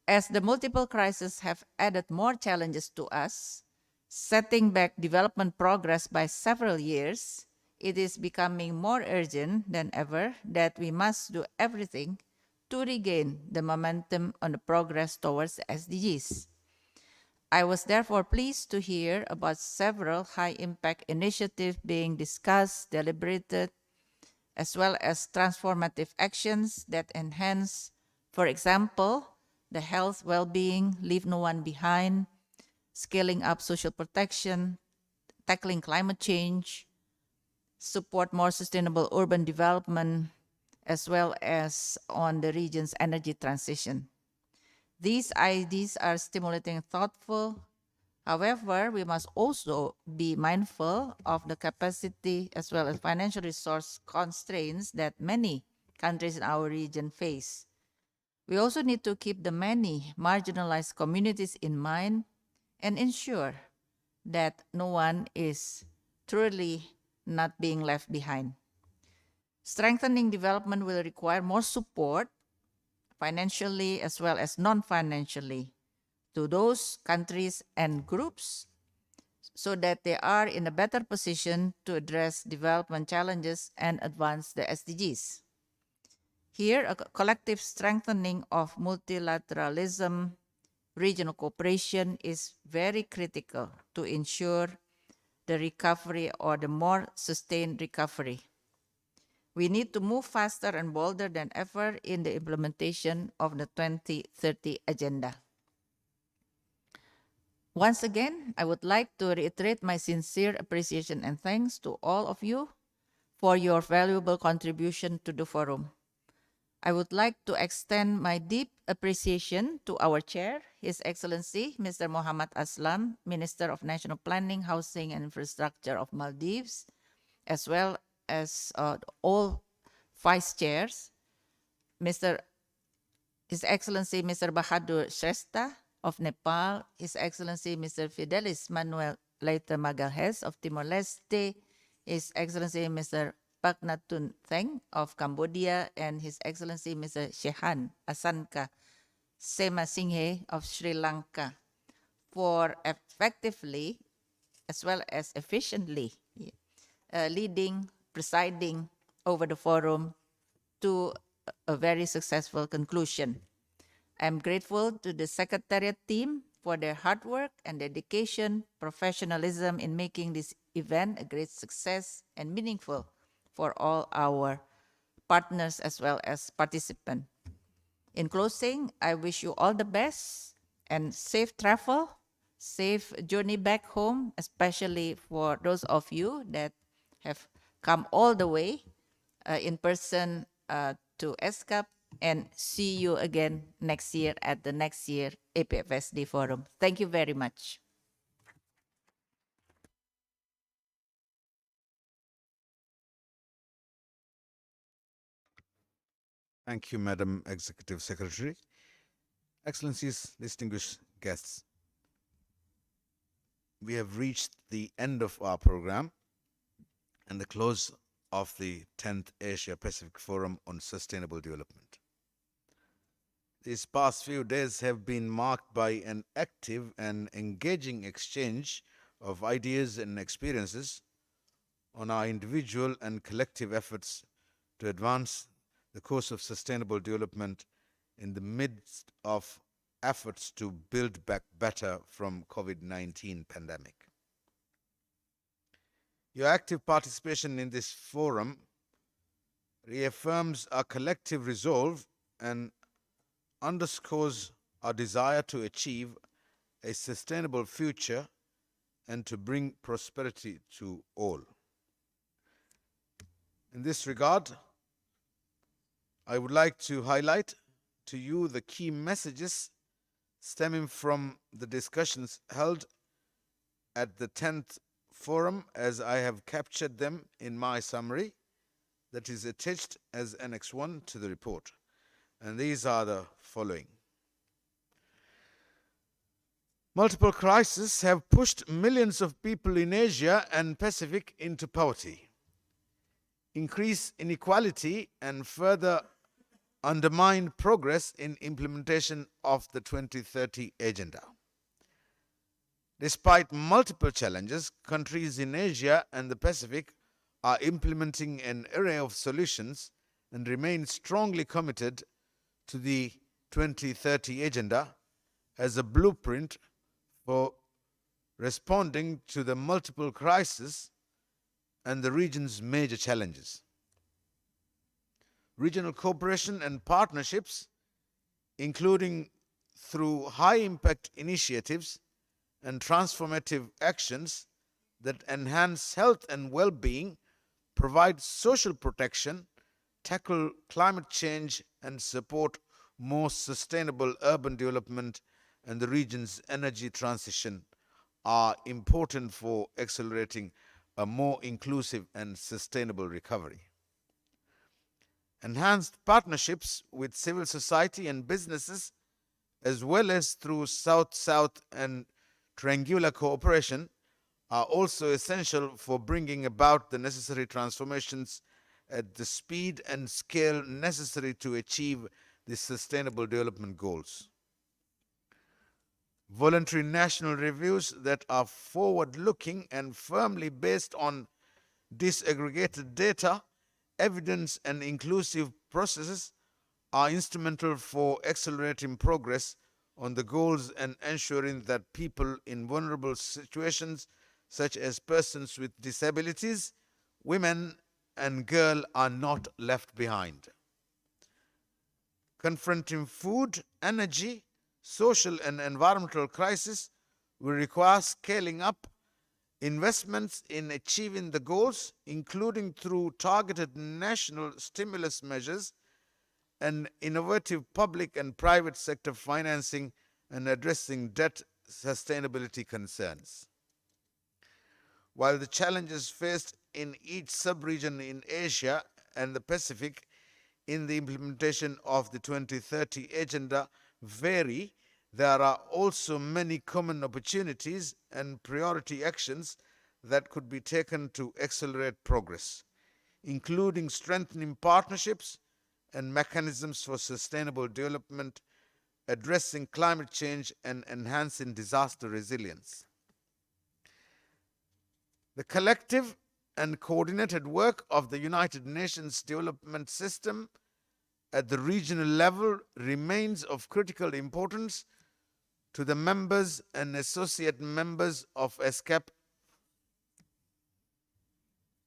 As the multiple crises have added more challenges to us, setting back development progress by several years, it is becoming more urgent than ever that we must do everything to regain the momentum on the progress towards the SDGs. I was therefore pleased to hear about several high-impact initiatives being discussed, deliberated, as well as transformative actions that enhance, for example, the health, well-being, leave no one behind, scaling up social protection, tackling climate change, support more sustainable urban development, as well as on the region's energy transition. These ideas are stimulating and thoughtful. However, we must also be mindful of the capacity as well as financial resource constraints that many countries in our region face. We also need to keep the many marginalized communities in mind and ensure that no one is truly not being left behind. Strengthening development will require more support, financially as well as non-financially, to those countries and groups so that they are in a better position to address development challenges and advance the SDGs. Here, a collective strengthening of multilateralism, regional cooperation is very critical to ensure the recovery or the more sustained recovery. We need to move faster and bolder than ever in the implementation of the 2030 Agenda. Once again, I would like to reiterate my sincere appreciation and thanks to all of you for your valuable contribution to the forum. I would like to extend my deep appreciation to our chair, His Excellency Mr. Muhammad Aslam, Minister of National Planning, Housing and Infrastructure of Maldives, as well as all vice chairs, His Excellency Mr. Bahadur Shrestha of Nepal, His Excellency Mr. Fidelis Manuel Leite Magalhaes of Timor-Leste, His Excellency Mr. Paknatun Theng of Cambodia, and His Excellency Mr. Shehan Asanka Semasinghe of Sri Lanka for effectively as well as efficiently leading, presiding over the forum to a very successful conclusion. I'm grateful to the Secretariat team for their hard work and dedication, professionalism in making this event a great success and meaningful for all our partners as well as participants. In closing, I wish you all the best and safe travel, safe journey back home, especially for those of you that have come all the way in person to ESCAP, and see you again next year at the next year APFSD Forum. Thank you very much. Thank you, Madam Executive Secretary. Excellencies, distinguished guests, we have reached the end of our program and the close of the 10th Asia Pacific Forum on Sustainable Development. These past few days have been marked by an active and engaging exchange of ideas and experiences on our individual and collective efforts to advance the course of sustainable development in the midst of efforts to build back better from COVID-19 pandemic. Your active participation in this forum reaffirms our collective resolve and underscores our desire to achieve a sustainable future and to bring prosperity to all. In this regard, I would like to highlight to you the key messages stemming from the discussions held at the 10th Forum, as I have captured them in my summary that is attached as Annex 1 to the report. And these are the following. Multiple crises have pushed millions of people in Asia and Pacific into poverty, increased inequality, and further undermined progress in implementation of the 2030 Agenda. Despite multiple challenges, countries in Asia and the Pacific are implementing an array of solutions and remain strongly committed to the 2030 Agenda as a blueprint for responding to the multiple crises and the region's major challenges. Regional cooperation and partnerships, including through high-impact initiatives and transformative actions that enhance health and well-being, provide social protection, tackle climate change, and support more sustainable urban development and the region's energy transition, are important for accelerating a more inclusive and sustainable recovery. enhanced partnerships with civil society and businesses, as well as through South-South and triangular cooperation, are also essential for bringing about the necessary transformations at the speed and scale necessary to achieve the Sustainable Development Goals. Voluntary national reviews that are forward-looking and firmly based on disaggregated data, evidence, and inclusive processes are instrumental for accelerating progress on the goals and ensuring that people in vulnerable situations, such as persons with disabilities, women, and girls, are not left behind. Confronting food, energy, social, and environmental crisis will require scaling up investments in achieving the goals, including through targeted national stimulus measures and innovative public and private sector financing and addressing debt sustainability concerns. While the challenges faced in each sub-region in Asia and the Pacific in the implementation of the 2030 agenda vary, there are also many common opportunities and priority actions that could be taken to accelerate progress, including strengthening partnerships and mechanisms for sustainable development, addressing climate change, and enhancing disaster resilience. The collective and coordinated work of the United Nations Development System at the regional level remains of critical importance to the members and associate members of ESCAP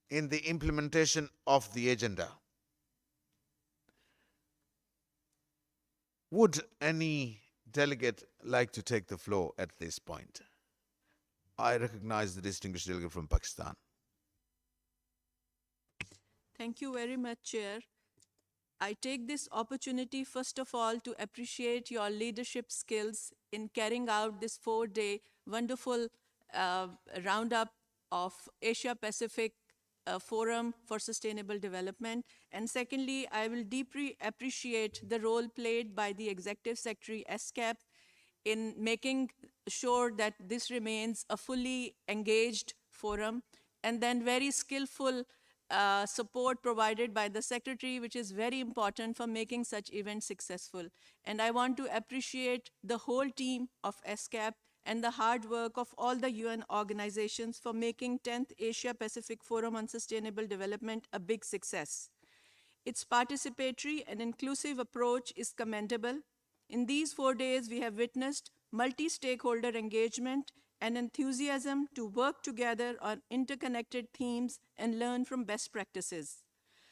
in the implementation of the agenda. Would any delegate like to take the floor at this point? I recognize the distinguished delegate from Pakistan. Thank you very much, Chair. I take this opportunity, first of all, to appreciate your leadership skills in carrying out this 4-day wonderful roundup of Asia Pacific Forum for Sustainable Development. And secondly, I will deeply appreciate the role played by the Executive Secretary ESCAP in making sure that this remains a fully engaged forum, and then very skillful support provided by the Secretary, which is very important for making such events successful. And I want to appreciate the whole team of ESCAP and the hard work of all the UN organizations for making 10th Asia Pacific Forum on Sustainable Development a big success. Its participatory and inclusive approach is commendable. In these 4 days, we have witnessed multi-stakeholder engagement and enthusiasm to work together on interconnected themes and learn from best practices.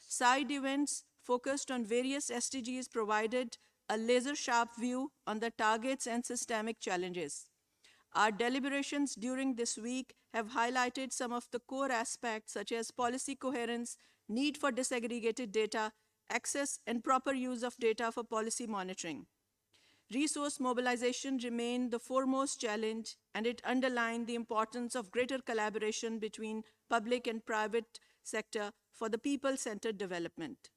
Side events focused on various SDGs provided a laser-sharp view on the targets and systemic challenges. Our deliberations during this week have highlighted some of the core aspects such as policy coherence, need for disaggregated data, access and proper use of data for policy monitoring. Resource mobilization remained the foremost challenge, and it underlined the importance of greater collaboration between public and private sector for the people-centered development.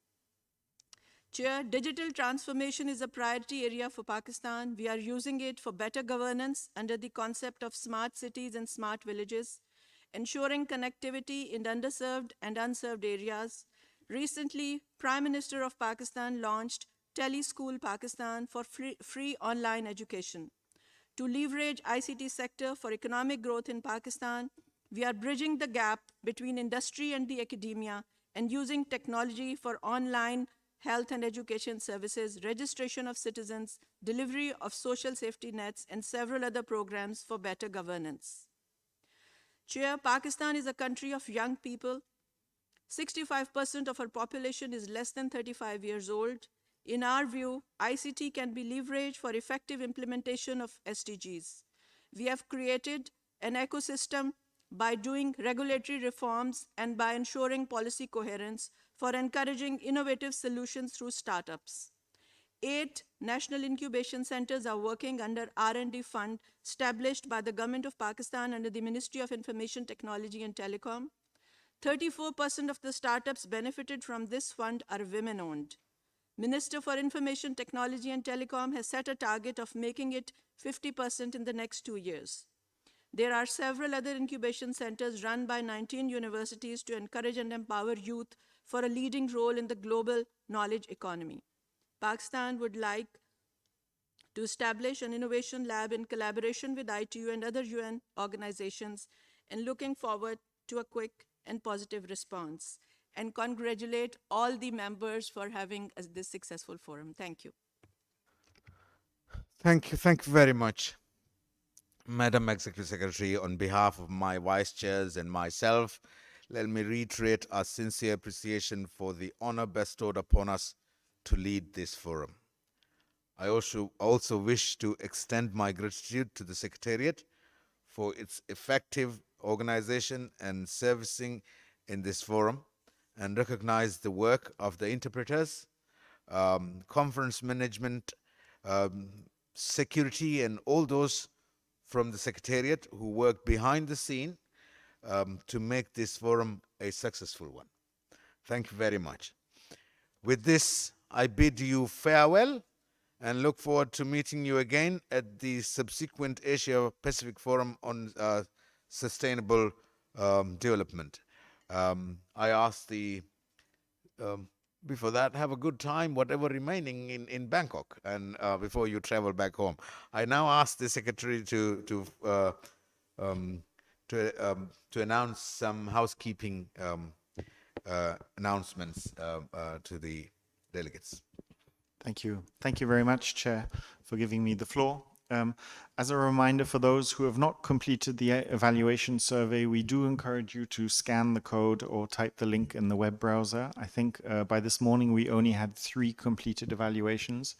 Chair, digital transformation is a priority area for Pakistan. We are using it for better governance under the concept of smart cities and smart villages, ensuring connectivity in underserved and unserved areas. Recently, Prime Minister of Pakistan launched Teleschool Pakistan for free online education. To leverage ICT sector for economic growth in Pakistan, we are bridging the gap between industry and the academia and using technology for online health and education services, registration of citizens, delivery of social safety nets, and several other programs for better governance. Chair, Pakistan is a country of young people. 65% of our population is less than 35 years old. In our view, ICT can be leveraged for effective implementation of SDGs. We have created an ecosystem by doing regulatory reforms and by ensuring policy coherence for encouraging innovative solutions through startups. 8 national incubation centers are working under R&D fund established by the Government of Pakistan under the Ministry of Information Technology and Telecom. 34% of the startups benefited from this fund are women-owned. Minister for Information Technology and Telecom has set a target of making it 50% in the next 2 years. There are several other incubation centers run by 19 universities to encourage and empower youth for a leading role in the global knowledge economy. Pakistan would like to establish an innovation lab in collaboration with ITU and other UN organizations, and looking forward to a quick and positive response. And congratulate all the members for having this successful forum. Thank you. Thank you very much, Madam Executive Secretary. On behalf of my vice chairs and myself, let me reiterate our sincere appreciation for the honor bestowed upon us to lead this forum. I also wish to extend my gratitude to the Secretariat for its effective organization and servicing in this forum, and recognize the work of the interpreters, conference management, security, and all those from the Secretariat who work behind the scene to make this forum a successful one. Thank you very much. With this, I bid you farewell and look forward to meeting you again at the subsequent Asia Pacific Forum on Sustainable Development. I ask before that, have a good time, whatever remaining in Bangkok, and before you travel back home. I now ask the Secretary to announce some housekeeping announcements to the delegates. Thank you. Thank you very much, Chair, for giving me the floor. As a reminder for those who have not completed the evaluation survey, we do encourage you to scan the code or type the link in the web browser. I think by this morning we only had 3 completed evaluations,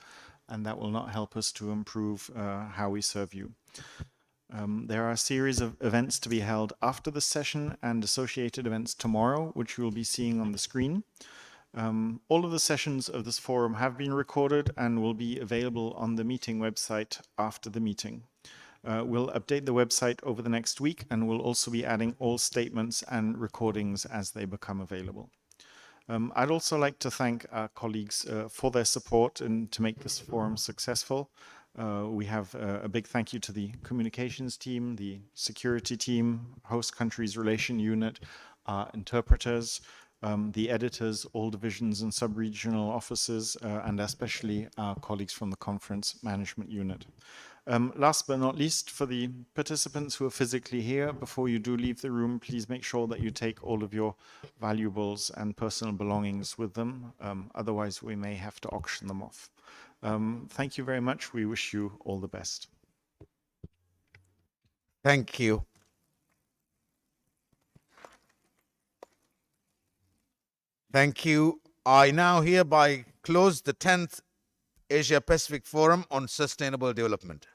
and that will not help us to improve how we serve you. There are a series of events to be held after the session and associated events tomorrow, which you'll be seeing on the screen. All of the sessions of this forum have been recorded and will be available on the meeting website after the meeting. We'll update the website over the next week, and we'll also be adding all statements and recordings as they become available. I'd also like to thank our colleagues for their support and to make this forum successful. We have a big thank you to the communications team, the security team, host countries relation unit, our interpreters, the editors, all divisions and sub-regional offices, and especially our colleagues from the conference management unit. Last but not least, for the participants who are physically here, before you do leave the room, please make sure that you take all of your valuables and personal belongings with them. Otherwise, we may have to auction them off. Thank you very much. We wish you all the best. Thank you. Thank you. I now hereby close the 10th Asia Pacific Forum on Sustainable Development.